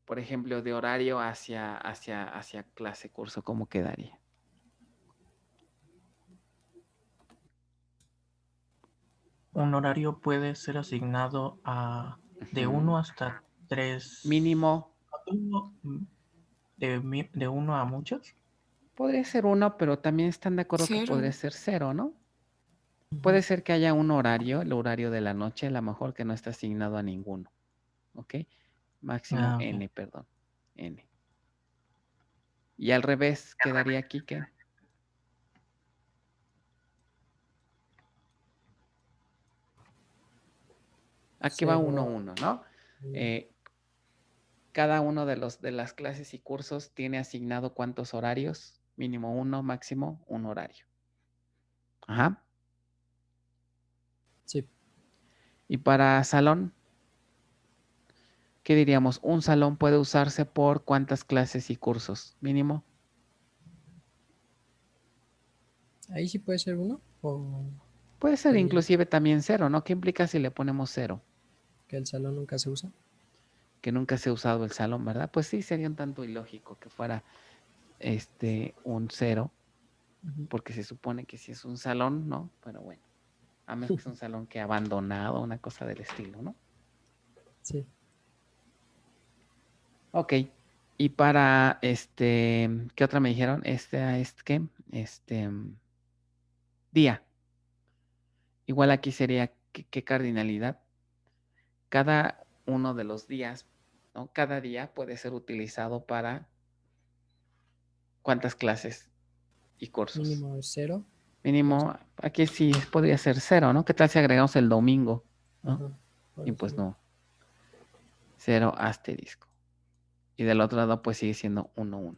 Por ejemplo, de horario hacia clase, curso, ¿cómo quedaría? Un horario puede ser asignado de 1 hasta 3. Mínimo. ¿De 1 a muchos? Podría ser 1, pero también están de acuerdo que 0. podría ser 0, ¿no? Puede ser que haya un horario, el horario de la noche, a lo mejor que no está asignado a ninguno. ¿Ok? Máximo Ok. N, perdón. N. Y al revés, quedaría aquí que... Aquí va 1, 1, ¿no? Cada uno de las clases y cursos tiene asignado cuántos horarios, mínimo 1, máximo 1 horario. Ajá. Sí. Y para salón, ¿qué diríamos? Un salón puede usarse por cuántas clases y cursos, mínimo. Ahí sí puede ser 1 o Puede ser sería inclusive también 0, ¿no? ¿Qué implica si le ponemos 0? que el salón nunca se usa. que nunca se ha usado el salón, ¿verdad? Pues sí, sería un tanto ilógico que fuera un 0, porque se supone que si es un salón, ¿no? Pero bueno, a menos que es un salón que ha abandonado, una cosa del estilo, ¿no? Sí. Ok. Y para ¿qué otra me dijeron? ¿Qué? Día. Igual aquí sería ¿qué cardinalidad? Cada uno de los días, ¿no? Cada día puede ser utilizado para ¿cuántas clases y cursos? Mínimo 0. Mínimo, aquí sí podría ser 0, ¿no? ¿Qué tal si agregamos el domingo? ¿no? Ajá, por Y pues ejemplo. no. 0 asterisco. Y del otro lado pues sigue siendo 1, 1.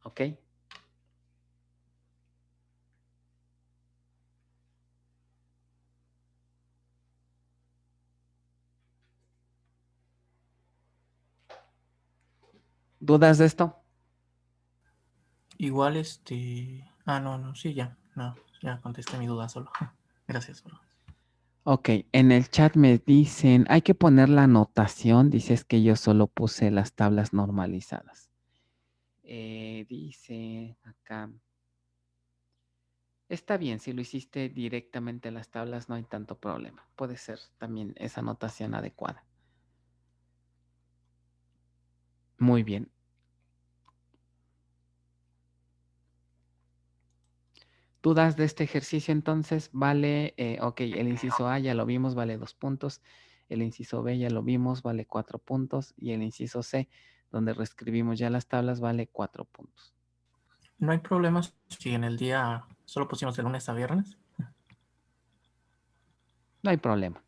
¿Ok? ¿Dudas de esto? Igual, no, sí, ya. No, ya contesté mi duda solo. Gracias, solo. Ok, en el chat me dicen, hay que poner la anotación, dices que yo solo puse las tablas normalizadas. Dice acá, está bien, si lo hiciste directamente en las tablas no hay tanto problema. Puede ser también esa anotación adecuada. Muy bien. ¿Dudas de este ejercicio entonces? Vale, ok, el inciso A ya lo vimos, vale 2 puntos. El inciso B ya lo vimos, vale 4 puntos. Y el inciso C, donde reescribimos ya las tablas, vale 4 puntos. No hay problema si en el día solo pusimos de lunes a viernes. No hay problema.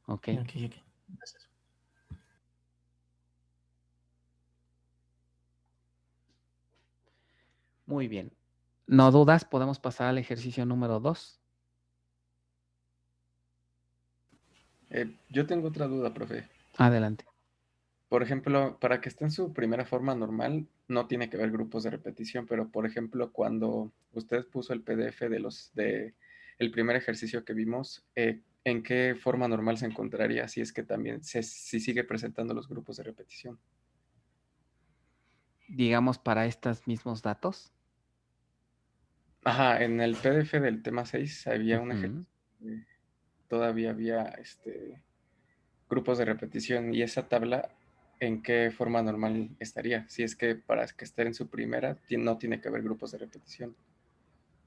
Ok. Ok. Gracias. Muy bien. ¿No dudas? Podemos pasar al ejercicio número 2. Yo tengo otra duda, profe. Adelante. Por ejemplo, para que esté en su primera forma normal, no tiene que haber grupos de repetición, pero por ejemplo, cuando usted puso el PDF de el primer ejercicio que vimos, ¿en qué forma normal se encontraría si es que también si sigue presentando los grupos de repetición? Digamos para estos mismos datos. Ajá, en el PDF del tema 6 había un ejercicio, todavía había grupos de repetición y esa tabla, ¿en qué forma normal estaría? Si es que para que esté en su primera, no tiene que haber grupos de repetición.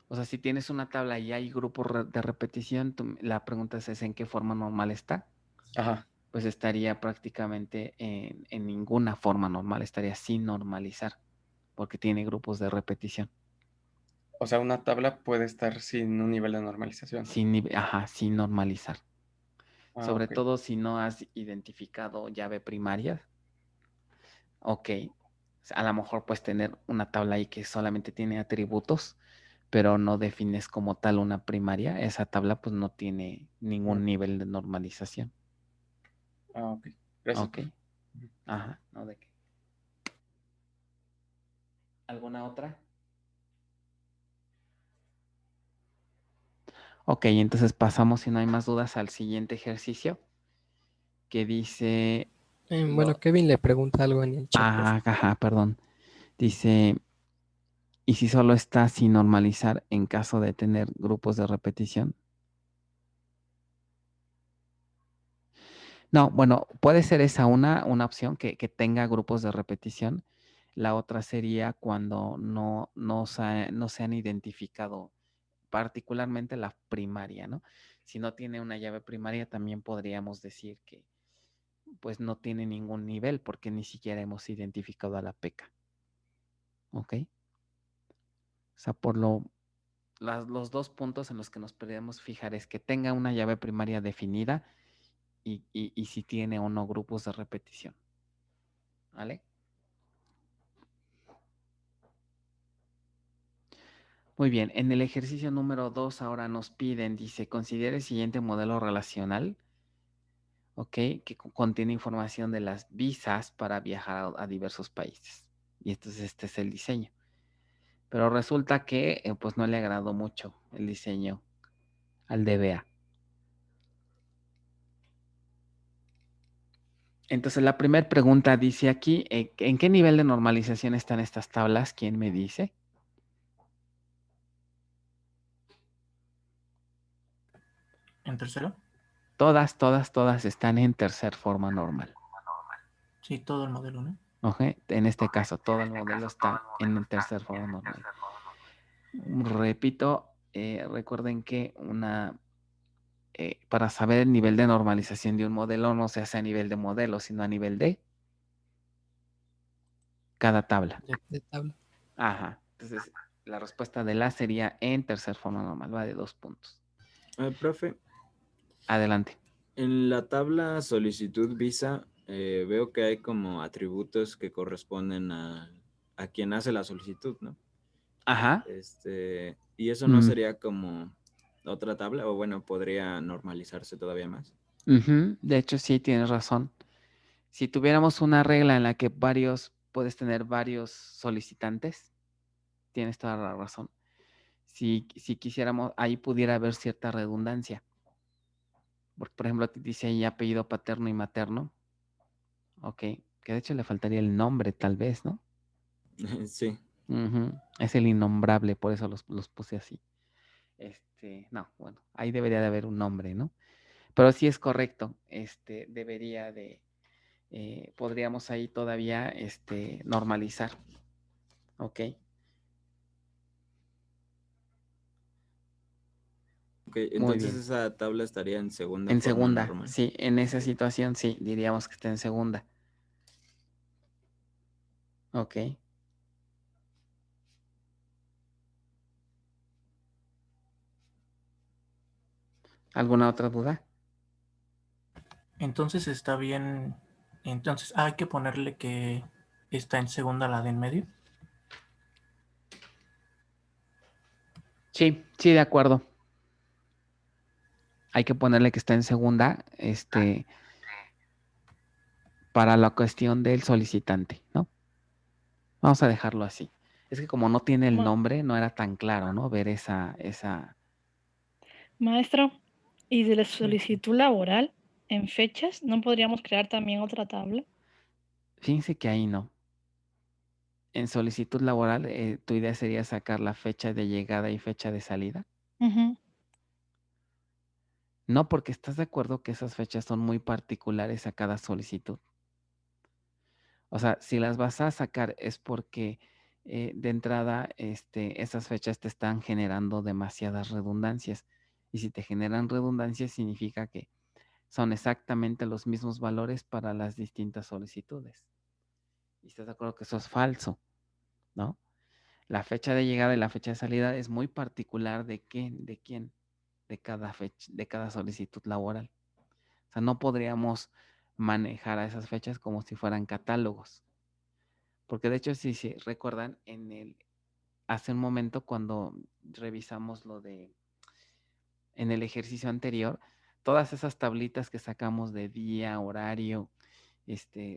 O sea, si tienes una tabla y hay grupos de repetición, la pregunta es ¿en qué forma normal está? Ajá. Pues estaría prácticamente en ninguna forma normal, estaría sin normalizar, porque tiene grupos de repetición. O sea, una tabla puede estar sin un nivel de normalización. Sin normalizar. Sobre Ok. todo si no has identificado llave primaria. Ok. A lo mejor puedes tener una tabla ahí que solamente tiene atributos, pero no defines como tal una primaria. Esa tabla pues no tiene ningún nivel de normalización. Ok. Gracias. Ok. Ajá, no de qué. ¿Alguna otra? Ok, entonces pasamos, si no hay más dudas, al siguiente ejercicio que dice... Bueno, Kevin le pregunta algo en el chat. Ajá, perdón. Dice, ¿y si solo está sin normalizar en caso de tener grupos de repetición? No, bueno, puede ser esa una opción que tenga grupos de repetición. La otra sería cuando no se han identificado particularmente la primaria, ¿no? Si no tiene una llave primaria, también podríamos decir que pues no tiene ningún nivel porque ni siquiera hemos identificado a la PECA. ¿Ok? O sea, los 2 puntos en los que nos podemos fijar es que tenga una llave primaria definida y si tiene o no grupos de repetición. ¿Vale? Muy bien, en el ejercicio número 2 ahora nos piden, dice, considere el siguiente modelo relacional, ¿ok? Que contiene información de las visas para viajar a diversos países. Y entonces este es el diseño. Pero resulta que pues no le agradó mucho el diseño al DBA. Entonces, la primera pregunta dice aquí, ¿en qué nivel de normalización están estas tablas? ¿Quién me dice? ¿En tercero? Todas están en tercer forma normal. Sí, todo el modelo, ¿no? ¿Ok? En este caso, todo el modelo está en el tercer forma normal. Repito, recuerden que para saber el nivel de normalización de un modelo no se hace a nivel de modelo, sino a nivel de cada tabla. De tabla. Ajá. Entonces, la respuesta de la sería en tercer forma normal, va de 2 puntos. Profe, Adelante. en la tabla solicitud visa veo que hay como atributos que corresponden a quien hace la solicitud, ¿no? Ajá. Y eso no sería como otra tabla, o bueno, podría normalizarse todavía más. De hecho, sí, tienes razón. Si tuviéramos una regla en la que puedes tener varios solicitantes, tienes toda la razón. Si quisiéramos, ahí pudiera haber cierta redundancia. Porque, por ejemplo, dice ahí apellido paterno y materno. Ok, que de hecho le faltaría el nombre, tal vez, ¿no? Sí. Es el innombrable, por eso los puse así. No, bueno, ahí debería de haber un nombre, ¿no? Pero sí es correcto, debería de, podríamos ahí todavía, normalizar, ¿ok? Ok, Muy entonces bien. esa tabla estaría en segunda En forma segunda, normal. sí, en esa situación sí, diríamos que está en segunda. Ok. ¿Alguna otra duda? Entonces está bien. Entonces hay que ponerle que está en segunda la de en medio. Sí, de acuerdo. Hay que ponerle que está en segunda, para la cuestión del solicitante, ¿no? Vamos a dejarlo así. Es que como no tiene el nombre, no era tan claro, ¿no? Ver esa... Maestro, ¿y de la solicitud laboral en fechas no podríamos crear también otra tabla? Fíjense que ahí no. En solicitud laboral, tu idea sería sacar la fecha de llegada y fecha de salida. No, porque estás de acuerdo que esas fechas son muy particulares a cada solicitud. O sea, si las vas a sacar es porque de entrada esas fechas te están generando demasiadas redundancias. Y si te generan redundancias significa que son exactamente los mismos valores para las distintas solicitudes. Y estás de acuerdo que eso es falso, ¿no? La fecha de llegada y la fecha de salida es muy particular de quién, de cada fecha, de cada solicitud laboral. O sea, no podríamos manejar a esas fechas como si fueran catálogos. Porque de hecho, si se recuerdan, hace un momento cuando revisamos en el ejercicio anterior, todas esas tablitas que sacamos de día, horario,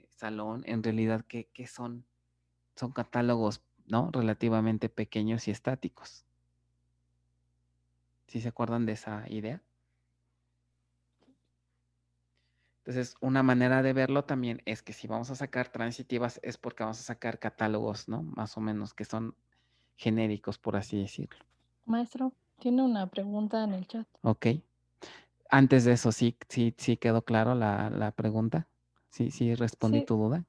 salón, en realidad, ¿qué son? Son catálogos, ¿no? Relativamente pequeños y estáticos. ¿Sí se acuerdan de esa idea? Entonces, una manera de verlo también es que si vamos a sacar transitivas es porque vamos a sacar catálogos, ¿no? Más o menos que son genéricos, por así decirlo. Maestro, tiene una pregunta en el chat. Ok. Antes de eso, sí quedó claro la pregunta. Sí respondí tu duda.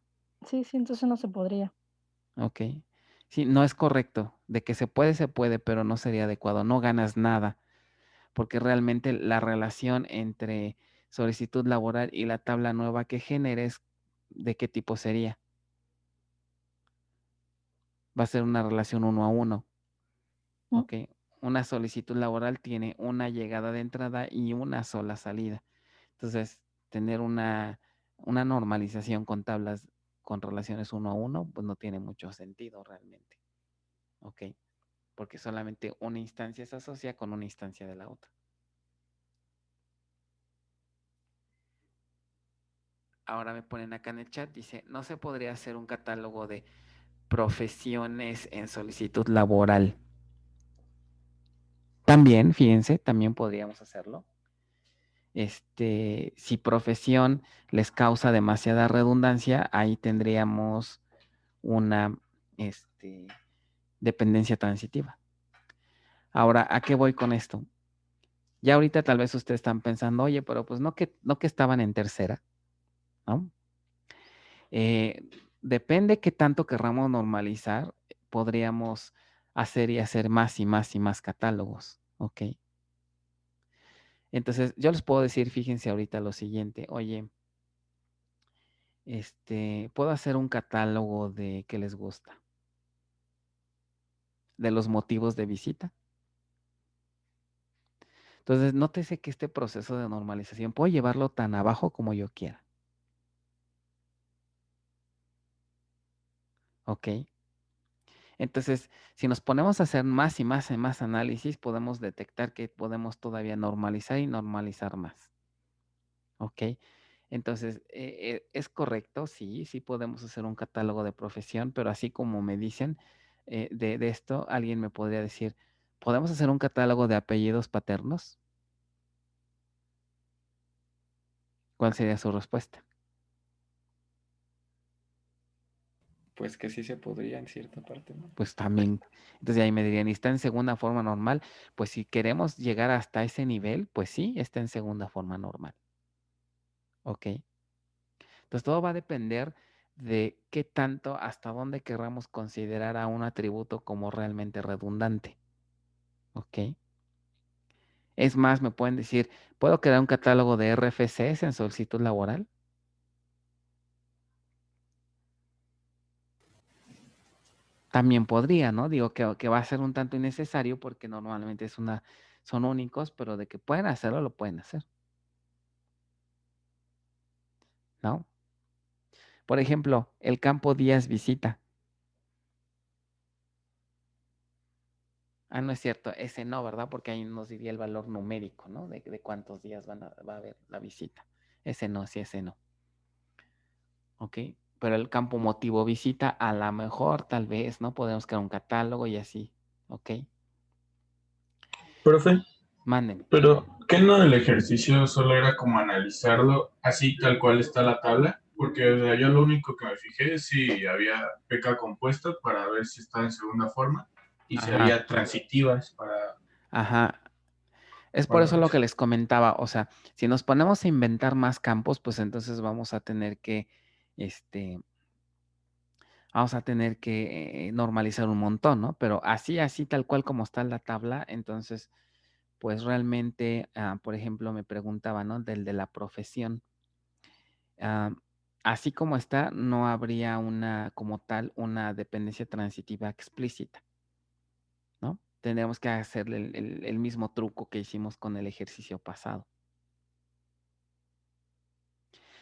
Sí, entonces no se podría. Ok. Sí, no es correcto. De que se puede, pero no sería adecuado. No ganas nada. Porque realmente la relación entre solicitud laboral y la tabla nueva que generes, ¿de qué tipo sería? Va a ser una relación 1 a 1. Ok. Una solicitud laboral tiene una llegada de entrada y una sola salida. Entonces, tener una normalización con tablas con relaciones 1 a 1, pues no tiene mucho sentido realmente. Ok. Porque solamente una instancia se asocia con una instancia de la otra. Ahora me ponen acá en el chat, dice, ¿no se podría hacer un catálogo de profesiones en solicitud laboral? También, fíjense, también podríamos hacerlo. Si profesión les causa demasiada redundancia, ahí tendríamos una dependencia transitiva. Ahora, ¿a qué voy con esto? Ya ahorita tal vez ustedes están pensando, oye, pero pues no que estaban en tercera, ¿no? Depende qué tanto querramos normalizar, podríamos hacer y hacer más y más y más catálogos, ¿ok? Entonces, yo les puedo decir, fíjense ahorita lo siguiente, oye, puedo hacer un catálogo de qué les gusta, de los motivos de visita. Entonces, nótese que este proceso de normalización puedo llevarlo tan abajo como yo quiera. ¿Ok? Entonces, si nos ponemos a hacer más y más y más análisis, podemos detectar que podemos todavía normalizar y normalizar más. ¿Ok? Entonces, ¿es correcto? Sí, sí podemos hacer un catálogo de profesión, pero así como me dicen de esto, alguien me podría decir, ¿podemos hacer un catálogo de apellidos paternos? ¿Cuál sería su respuesta? Pues que sí se podría en cierta parte, ¿no? Pues también, entonces ahí me dirían, ¿y está en segunda forma normal? Pues si queremos llegar hasta ese nivel, pues sí, está en segunda forma normal. ¿Ok? Entonces todo va a depender de qué tanto, hasta dónde querramos considerar a un atributo como realmente redundante. ¿Ok? Es más, me pueden decir, ¿puedo crear un catálogo de RFCs en solicitud laboral? También podría, ¿no? Digo que va a ser un tanto innecesario porque normalmente son únicos, pero de que pueden hacerlo, lo pueden hacer. ¿No? Por ejemplo, el campo días visita. Ah, no es cierto, ese no, ¿verdad? Porque ahí nos diría el valor numérico, ¿no? De cuántos días va a haber la visita. Ese no, sí, ese no. ¿Ok? Pero el campo motivo visita, a lo mejor, tal vez, ¿no? Podemos crear un catálogo y así. ¿Ok? Profe, Mándenme. pero ¿qué no el ejercicio solo era como analizarlo así tal cual está la tabla? Porque o sea, yo lo único que me fijé es si había PK compuesta para ver si está en segunda forma y si Ajá. había transitivas para... Ajá. Es por eso lo que les comentaba, o sea, si nos ponemos a inventar más campos, pues entonces vamos a tener que, normalizar un montón, ¿no? Pero así tal cual como está la tabla, entonces, pues realmente, por ejemplo, me preguntaba, ¿no? Del de la profesión. Así como está, no habría como tal, una dependencia transitiva explícita, ¿no? Tendríamos que hacer el mismo truco que hicimos con el ejercicio pasado.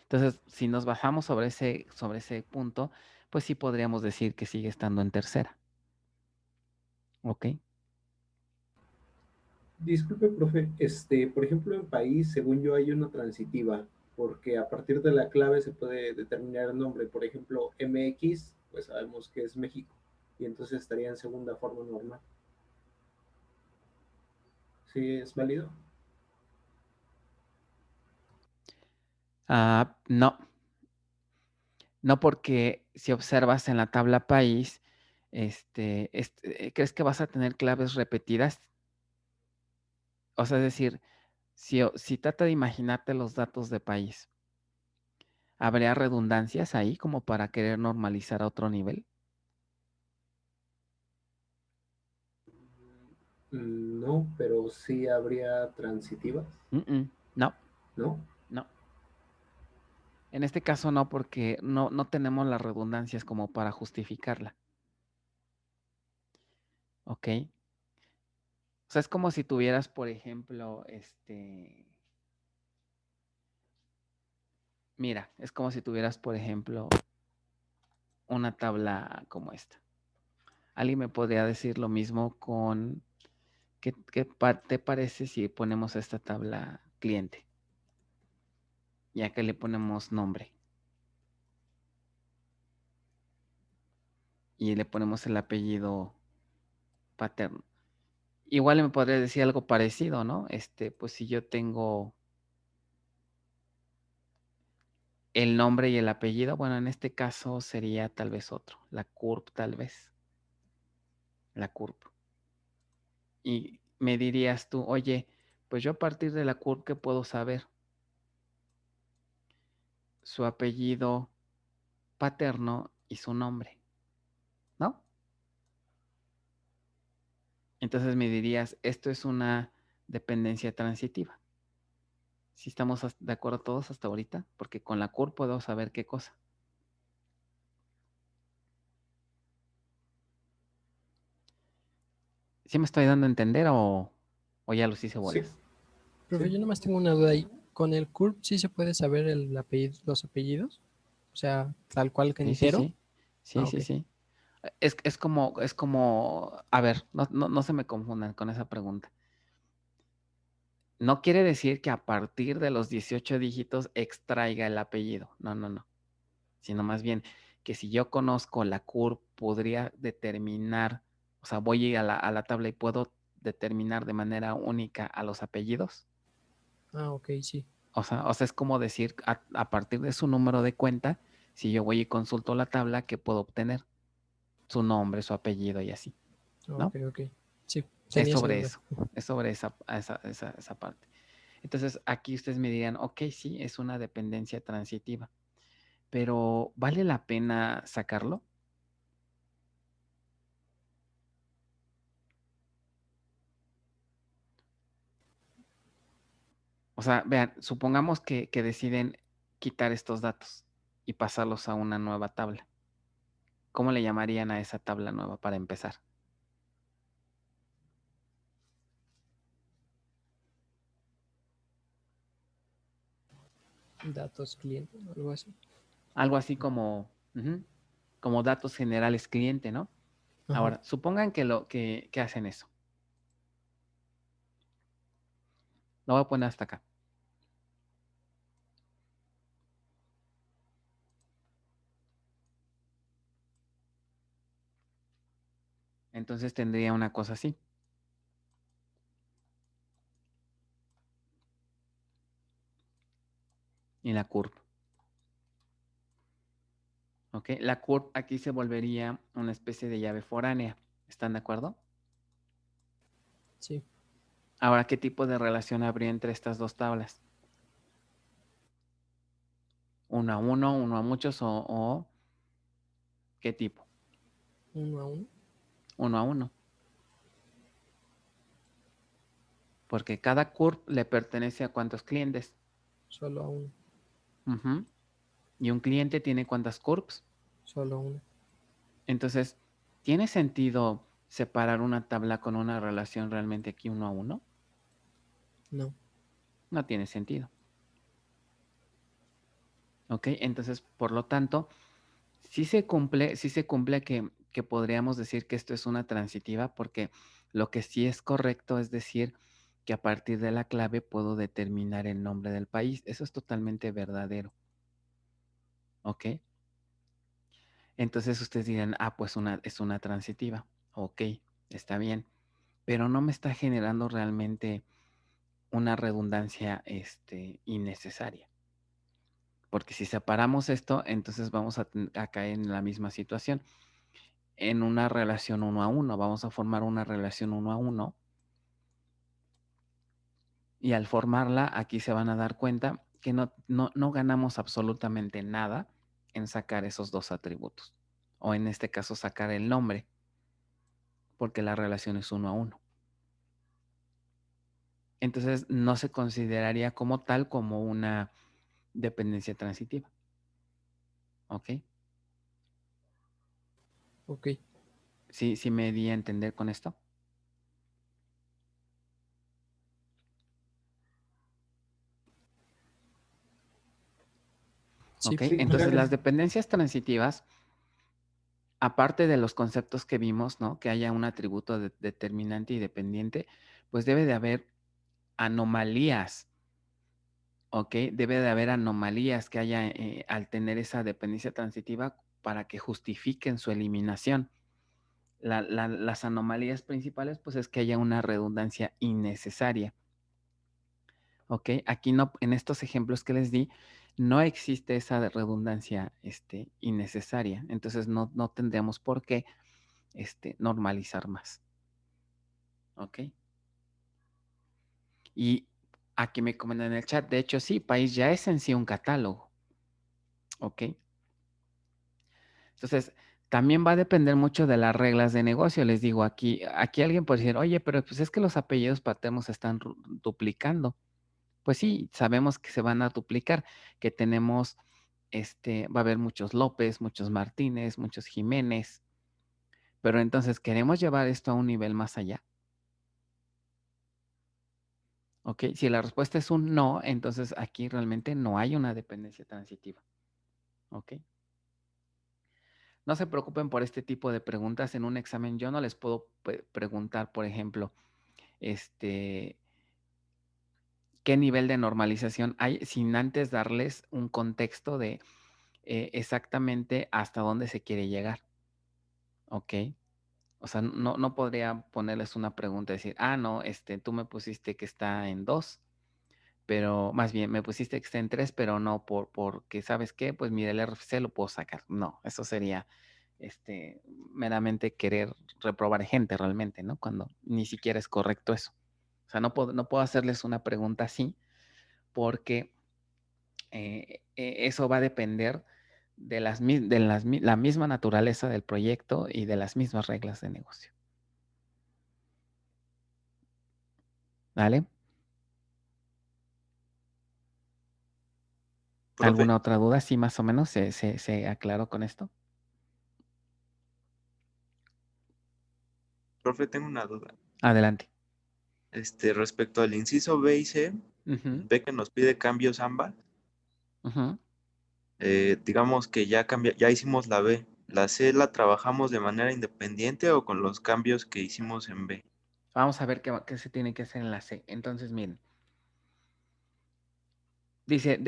Entonces, si nos basamos sobre ese punto, pues sí podríamos decir que sigue estando en tercera. ¿Ok? Disculpe, profe, por ejemplo, en país, según yo, hay una transitiva, porque a partir de la clave se puede determinar el nombre. Por ejemplo, MX, pues sabemos que es México, y entonces estaría en segunda forma normal. ¿Sí es válido? No. No, porque si observas en la tabla país, ¿crees que vas a tener claves repetidas? O sea, es decir, si trata de imaginarte los datos de país, ¿habría redundancias ahí como para querer normalizar a otro nivel? No, pero sí habría transitivas. No. ¿No? No. En este caso no, porque no tenemos las redundancias como para justificarla. ¿Ok? O sea, es como si tuvieras, por ejemplo, mira, es como si tuvieras, por ejemplo, una tabla como esta. Alguien me podría decir lo mismo con, ¿qué te parece si ponemos esta tabla cliente? Y acá le ponemos nombre. Y le ponemos el apellido paterno. Igual me podría decir algo parecido, ¿no? Pues si yo tengo el nombre y el apellido, bueno, en este caso sería tal vez otro, la CURP tal vez, la CURP. Y me dirías tú, oye, pues yo a partir de la CURP, ¿qué puedo saber? Su apellido paterno y su nombre, ¿no? Entonces me dirías, esto es una dependencia transitiva. ¿Sí estamos de acuerdo todos hasta ahorita? Porque con la CURP puedo saber qué cosa. ¿Sí me estoy dando a entender o ya los hice bolas? Sí. Profe, yo nomás tengo una duda ahí. ¿Con el CURP sí se puede saber el apellido, los apellidos? O sea, tal cual que Sí, entero. sí. Sí, Ah, sí, ok. sí. Es como, a ver, no se me confundan con esa pregunta. No quiere decir que a partir de los 18 dígitos extraiga el apellido. No. Sino más bien que si yo conozco la CURP, podría determinar, o sea, voy a ir a la tabla y puedo determinar de manera única a los apellidos. Ah, ok, sí. O sea, es como decir, a partir de su número de cuenta, si yo voy y consulto la tabla, ¿qué puedo obtener? Su nombre, su apellido y así, ¿no? Ok. Sí, Es tenía esa sobre duda. eso, es sobre esa parte. Entonces, aquí ustedes me dirían, ok, sí, es una dependencia transitiva, pero ¿vale la pena sacarlo? O sea, vean, supongamos que deciden quitar estos datos y pasarlos a una nueva tabla. ¿Cómo le llamarían a esa tabla nueva para empezar? Datos cliente, algo así. Algo así como, como datos generales cliente, ¿no? Ajá. Ahora, supongan que hacen eso. Lo voy a poner hasta acá. Entonces tendría una cosa así. Y la CURP. ¿Ok? La CURP aquí se volvería una especie de llave foránea. ¿Están de acuerdo? Sí. Ahora, ¿qué tipo de relación habría entre estas dos tablas? ¿Uno a uno, uno a muchos o qué tipo? 1 a 1. Uno a uno. Porque cada CURP le pertenece a cuántos clientes. Solo a 1. Ujú. Y un cliente tiene cuántas CURPs. Solo 1. Entonces, ¿tiene sentido separar una tabla con una relación realmente aquí uno a uno? No. No tiene sentido. ¿Ok? Entonces, por lo tanto, sí se cumple que podríamos decir que esto es una transitiva, porque lo que sí es correcto es decir que a partir de la clave puedo determinar el nombre del país. Eso es totalmente verdadero. ¿Ok? Entonces ustedes dirán, pues es una transitiva. Ok, está bien. Pero no me está generando realmente una redundancia innecesaria. Porque si separamos esto, entonces vamos a caer en la misma situación. En una relación uno a uno. Vamos a formar una relación uno a uno. Y al formarla, aquí se van a dar cuenta que no ganamos absolutamente nada en sacar esos dos atributos. O en este caso, sacar el nombre. Porque la relación es uno a uno. Entonces, no se consideraría como tal como una dependencia transitiva. ¿Ok? Ok. ¿Sí me di a entender con esto? Sí, ¿Ok? Sí, Entonces, claro. las dependencias transitivas, aparte de los conceptos que vimos, ¿no? Que haya un atributo determinante y dependiente, pues debe de haber anomalías. ¿Ok? Debe de haber anomalías que haya al tener esa dependencia transitiva para que justifiquen su eliminación. Las anomalías principales, pues es que haya una redundancia innecesaria. ¿Ok? Aquí no, en estos ejemplos que les di, no existe esa redundancia innecesaria. Entonces no tendríamos por qué normalizar más. ¿Ok? Y aquí me comentan en el chat, de hecho sí, país ya es en sí un catálogo. ¿Ok? Entonces, también va a depender mucho de las reglas de negocio. Les digo, aquí alguien puede decir, oye, pero pues es que los apellidos paternos se están duplicando. Pues sí, sabemos que se van a duplicar, que tenemos, va a haber muchos López, muchos Martínez, muchos Jiménez, pero entonces queremos llevar esto a un nivel más allá. ¿Ok? Si la respuesta es un no, entonces aquí realmente no hay una dependencia transitiva. ¿Ok? No se preocupen por este tipo de preguntas en un examen. Yo no les puedo preguntar, por ejemplo, ¿qué nivel de normalización hay sin antes darles un contexto de exactamente hasta dónde se quiere llegar? ¿Ok? O sea, no podría ponerles una pregunta y decir, no, tú me pusiste que está en 2, pero más bien me pusiste que está en 3, pero no porque, ¿sabes qué? Pues mira, el RFC lo puedo sacar. No, eso sería meramente querer reprobar gente realmente, ¿no? Cuando ni siquiera es correcto eso. O sea, no puedo hacerles una pregunta así porque eso va a depender de la misma naturaleza del proyecto y de las mismas reglas de negocio. ¿Vale? Profe. ¿Alguna otra duda? Sí, más o menos se aclaró con esto. Profe, tengo una duda. Adelante. Respecto al inciso B y C, ve que nos pide cambios ambas. Digamos que ya hicimos la B. ¿La C la trabajamos de manera independiente o con los cambios que hicimos en B? Vamos a ver qué se tiene que hacer en la C. Entonces, miren. Dice,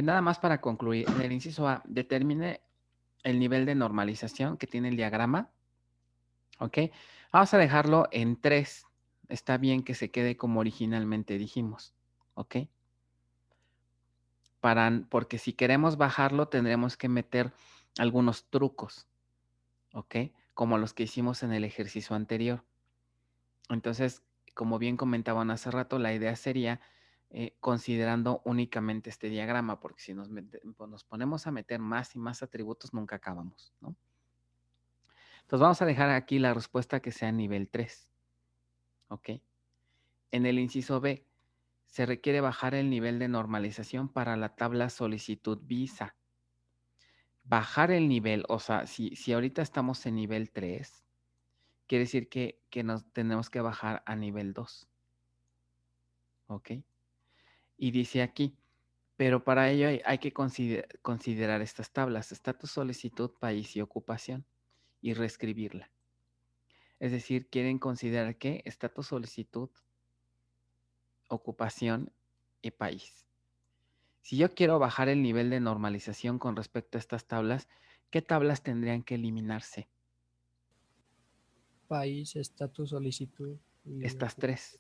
nada más para concluir, en el inciso A, determine el nivel de normalización que tiene el diagrama. ¿Ok? Vamos a dejarlo en 3. Está bien que se quede como originalmente dijimos. ¿Ok? Porque si queremos bajarlo, tendremos que meter algunos trucos. ¿Ok? Como los que hicimos en el ejercicio anterior. Entonces, como bien comentaban hace rato, la idea sería considerando únicamente este diagrama, porque si nos ponemos a meter más y más atributos, nunca acabamos, ¿no? Entonces vamos a dejar aquí la respuesta que sea nivel 3. ¿Ok? En el inciso B, se requiere bajar el nivel de normalización para la tabla solicitud visa. Bajar el nivel, o sea, si ahorita estamos en nivel 3, quiere decir que nos tenemos que bajar a nivel 2. ¿Ok? Y dice aquí, pero para ello hay que considerar estas tablas, estatus, solicitud, país y ocupación, y reescribirla. Es decir, quieren considerar que estatus, solicitud, ocupación y país. Si yo quiero bajar el nivel de normalización con respecto a estas tablas, ¿qué tablas tendrían que eliminarse? País, estatus, solicitud. Estas 3.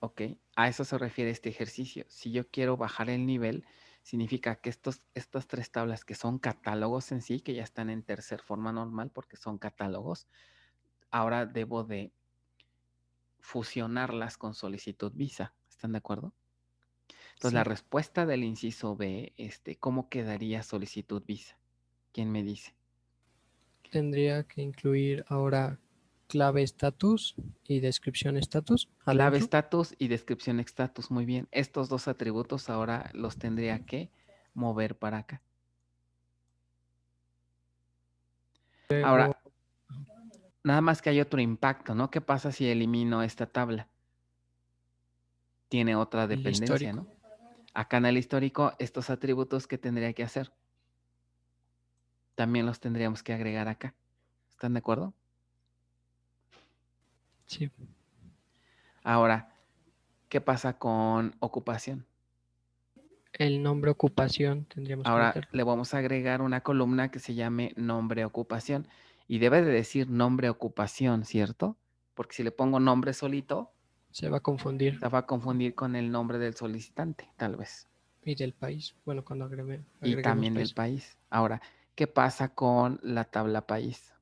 ¿Ok? A eso se refiere este ejercicio. Si yo quiero bajar el nivel, significa que estas 3 tablas que son catálogos en sí, que ya están en tercer forma normal porque son catálogos, ahora debo de fusionarlas con solicitud visa. ¿Están de acuerdo? Entonces, la Sí. respuesta del inciso B, ¿cómo quedaría solicitud visa? ¿Quién me dice? Tendría que incluir ahora clave estatus y descripción estatus. Clave estatus y descripción estatus. Muy bien. Estos 2 atributos ahora los tendría que mover para acá. Ahora, nada más que hay otro impacto, ¿no? ¿Qué pasa si elimino esta tabla? Tiene otra dependencia, ¿no? Acá en el histórico, estos atributos, ¿qué tendría que hacer? También los tendríamos que agregar acá. ¿Están de acuerdo? Sí. Ahora, ¿qué pasa con ocupación? El nombre ocupación tendríamos que Ahora meterlo. le vamos a agregar una columna que se llame nombre ocupación. Y debe de decir nombre ocupación, ¿cierto? Porque si le pongo nombre solito, Se va a confundir. Se va a confundir con el nombre del solicitante, tal vez. Y del país. Bueno, cuando agreguemos Y también del país. Ahora, ¿qué pasa con la tabla país?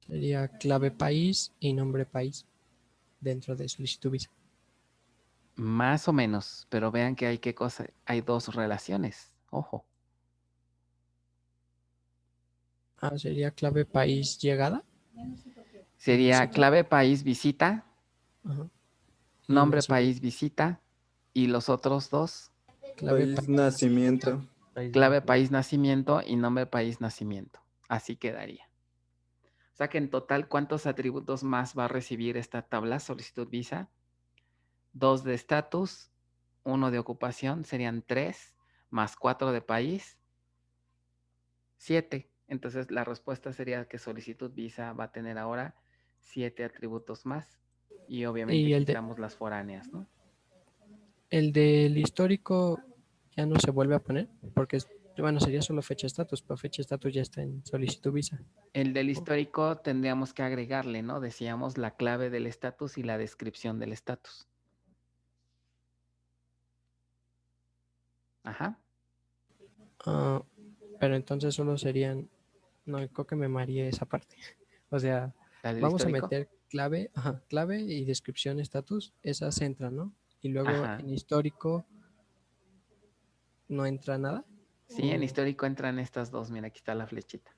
Sería clave país y nombre país dentro de solicitud visa. Más o menos, pero vean que hay qué cosa, hay dos relaciones. Ojo. Sería clave país llegada. Sería clave país visita, Ajá. nombre nacimiento. país visita y los otros dos. Clave País nacimiento. Clave país nacimiento y nombre país nacimiento. Así quedaría. O sea que en total, ¿cuántos atributos más va a recibir esta tabla solicitud visa? 2 de estatus, 1 de ocupación, serían 3, más 4 de país, 7. Entonces la respuesta sería que solicitud visa va a tener ahora 7 atributos más. Y obviamente Y quitamos las foráneas, ¿no? El del histórico ya no se vuelve a poner, porque bueno, sería solo fecha estatus, pero fecha estatus ya está en solicitud visa. El del histórico tendríamos que agregarle, ¿no? Decíamos la clave del estatus y la descripción del estatus. Ajá. Pero entonces solo serían, no, creo que me mareé esa parte. O sea, vamos histórico? a meter clave, clave y descripción estatus, esas entran, ¿no? Y luego en histórico no entra nada. Sí, en histórico entran estas dos. Mira, aquí está la flechita.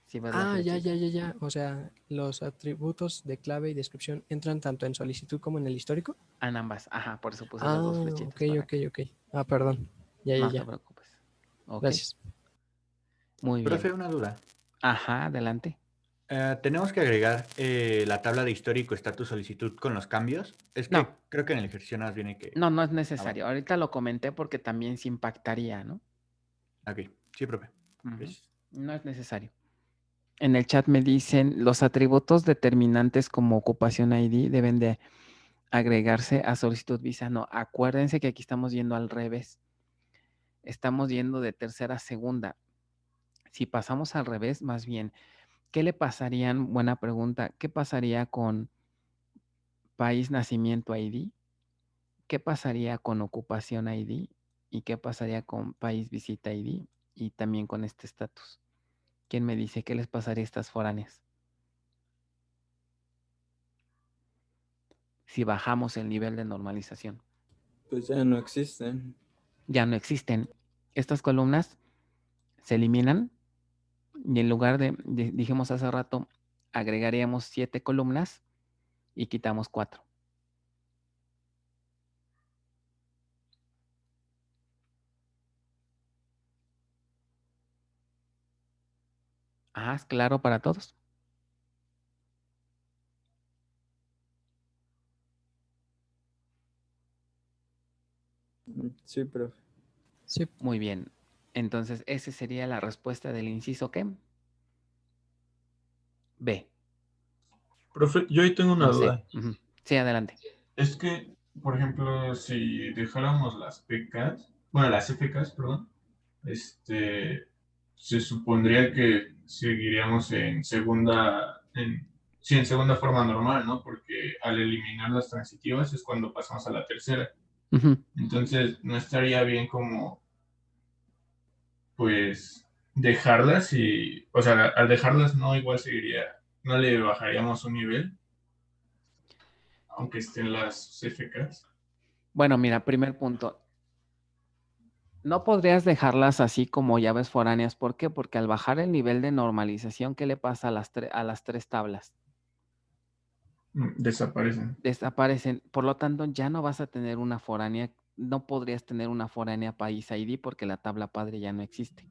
Sí, ves la Ya. flechita. O sea, los atributos de clave y descripción entran tanto en solicitud como en el histórico. En ambas, ajá, por eso puse las dos flechitas. Ok. Perdón. No te preocupes. Okay. Gracias. Muy bien. Profe, una duda. Ajá, adelante. ¿Tenemos que agregar la tabla de histórico, estatus, solicitud con los cambios? Es que creo que en el ejercicio nos viene que... No, no es necesario. Ahorita lo comenté porque también se impactaría, ¿no? Ok, sí, profe. No es necesario. En el chat me dicen, los atributos determinantes como ocupación ID deben de agregarse a solicitud visa. No, acuérdense que aquí estamos yendo al revés. Estamos yendo de tercera a segunda. Si pasamos al revés, más bien, ¿qué le pasarían? Buena pregunta. ¿Qué pasaría con país nacimiento ID? ¿Qué pasaría con ocupación ID? ¿Y qué pasaría con país visita ID? Y también con este estatus. ¿Quién me dice qué les pasaría a estas foráneas? Si bajamos el nivel de normalización. Pues ya no existen. Ya no existen. Estas columnas se eliminan y en lugar de dijimos hace rato, agregaríamos 7 columnas y quitamos 4. ¿Es claro para todos? Sí, profe. Sí. Muy bien. Entonces, esa sería la respuesta del inciso ¿qué? B. Profe, yo ahí tengo una duda. Sí, adelante. Es que, por ejemplo, si dejáramos las PKs, bueno, las FKs, perdón, se supondría que seguiríamos en segunda forma normal, ¿no? Porque al eliminar las transitivas es cuando pasamos a la tercera. Entonces, no estaría bien como, pues, dejarlas y, o sea, al dejarlas no igual seguiría, no le bajaríamos un nivel, aunque estén las FKs. Bueno, mira, primer punto. No podrías dejarlas así como llaves foráneas. ¿Por qué? Porque al bajar el nivel de normalización, ¿qué le pasa a las 3 tablas? Desaparecen. Desaparecen. Por lo tanto, ya no vas a tener una foránea. No podrías tener una foránea país ID porque la tabla padre ya no existe.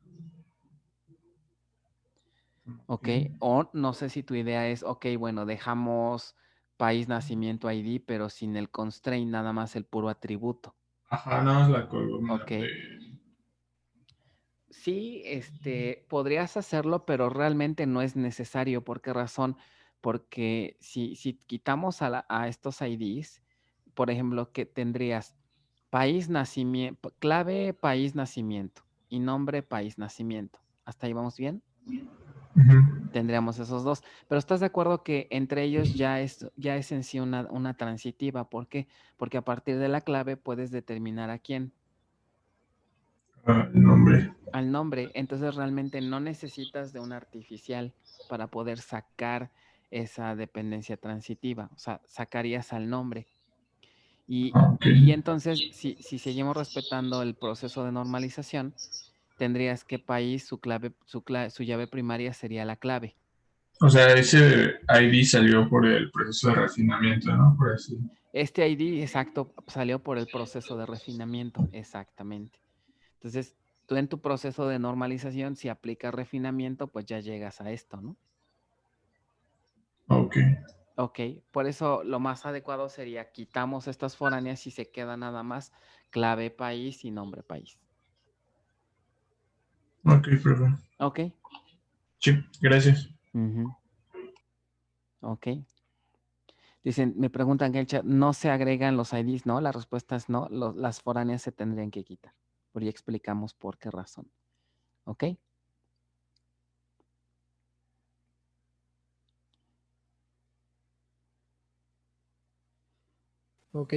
¿Ok? O no sé si tu idea es, ok, bueno, dejamos país nacimiento ID, pero sin el constraint, nada más el puro atributo. Ajá, nada más la columna. Ok. Sí, podrías hacerlo, pero realmente no es necesario. ¿Por qué razón? Porque si quitamos a estos IDs, por ejemplo, que tendrías país nacimiento, clave país nacimiento y nombre país nacimiento. ¿Hasta ahí vamos bien? Tendríamos esos dos. Pero ¿estás de acuerdo que entre ellos ya es en sí una transitiva? ¿Por qué? Porque a partir de la clave puedes determinar a quién. El nombre. Al nombre. Entonces realmente no necesitas de un artificial para poder sacar esa dependencia transitiva. O sea, sacarías al nombre. Y entonces, si seguimos respetando el proceso de normalización, tendrías que país, su llave primaria sería la clave. O sea, ese ID salió por el proceso de refinamiento, ¿no? Por así. Este ID, exacto, salió por el proceso de refinamiento, exactamente. Entonces, tú en tu proceso de normalización, si aplicas refinamiento, pues ya llegas a esto, ¿no? Ok. Ok, por eso lo más adecuado sería quitamos estas foráneas y se queda nada más clave país y nombre país. Ok, profe. Ok. Sí, gracias. Ok. Dicen, me preguntan en el chat, ¿no se agregan los IDs? No, la respuesta es no, las foráneas se tendrían que quitar. Pero ya explicamos por qué razón. ¿Ok? Ok.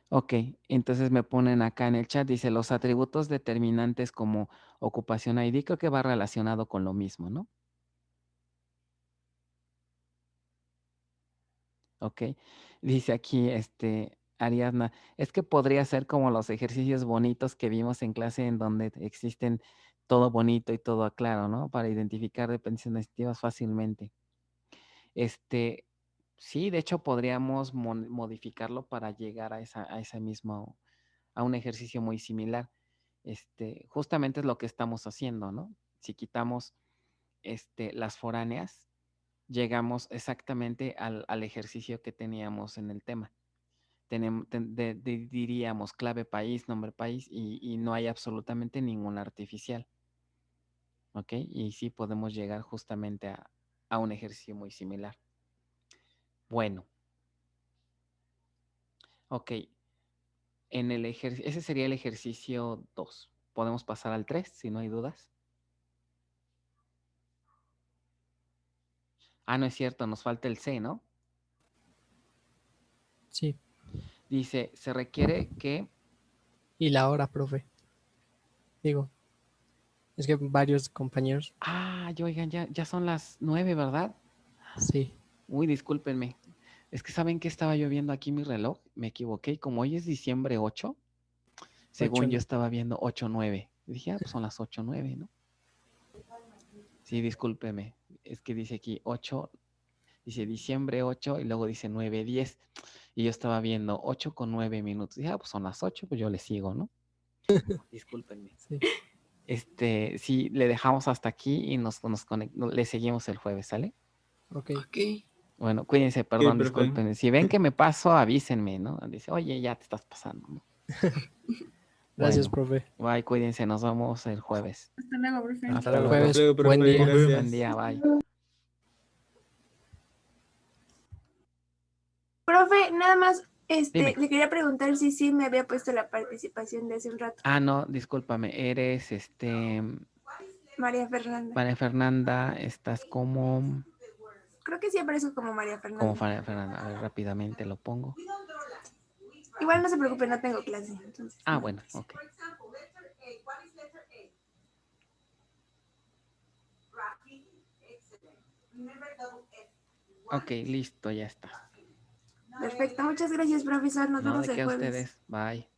Ok, entonces me ponen acá en el chat, dice, los atributos determinantes como ocupación ID, creo que va relacionado con lo mismo, ¿no? Ok, dice aquí, Ariadna, es que podría ser como los ejercicios bonitos que vimos en clase en donde existen todo bonito y todo claro, ¿no? Para identificar dependencias sensitivas fácilmente. Sí, de hecho podríamos modificarlo para llegar a ese mismo, a un ejercicio muy similar. Justamente es lo que estamos haciendo, ¿no? Si quitamos las foráneas, llegamos exactamente al ejercicio que teníamos en el tema. Diríamos clave país, nombre país y no hay absolutamente ningún artificial. ¿Ok? Y sí podemos llegar justamente a un ejercicio muy similar. Bueno. Ok. Ese sería el ejercicio 2. Podemos pasar al 3 si no hay dudas. Ah, no es cierto, nos falta el C, ¿no? Sí. Dice, se requiere que... Y la hora, profe. Digo, es que varios compañeros. Ah, oigan, ya son las 9, ¿verdad? Sí. Uy, discúlpenme. Es que ¿saben qué estaba yo viendo aquí mi reloj? Me equivoqué. Como hoy es diciembre 8, según yo estaba viendo 8-9. Dije, pues son las 8-9, ¿no? Sí, discúlpeme. Es que dice aquí 8, dice diciembre 8 y luego dice 9:10. Y yo estaba viendo 8 con 9 minutos. Dije, pues son las 8, pues yo le sigo, ¿no? Discúlpenme. Sí. Sí, le dejamos hasta aquí y le seguimos el jueves, ¿sale? Ok. Bueno, cuídense, perdón, discúlpenme. Si ven que me paso, avísenme, ¿no? Dice, oye, ya te estás pasando, ¿no? Gracias, Bueno, profe. Bye, cuídense, nos vemos el jueves. Hasta luego, profe. Hasta luego. Jueves, buen día. Buen día, bye. Profe, nada más, Dime. le quería preguntar si sí me había puesto la participación de hace un rato. Ah, no, discúlpame, eres María Fernanda. María Fernanda, estás como... Creo que sí aparezco como María Fernanda. Como María Fernanda, a ver, rápidamente lo pongo. Igual no se preocupe, no tengo clase. Entonces, Ah, bueno, ok. Ok, listo, ya está. Perfecto, muchas gracias, profesor. Nos No, vemos de el qué a jueves. ustedes. Bye.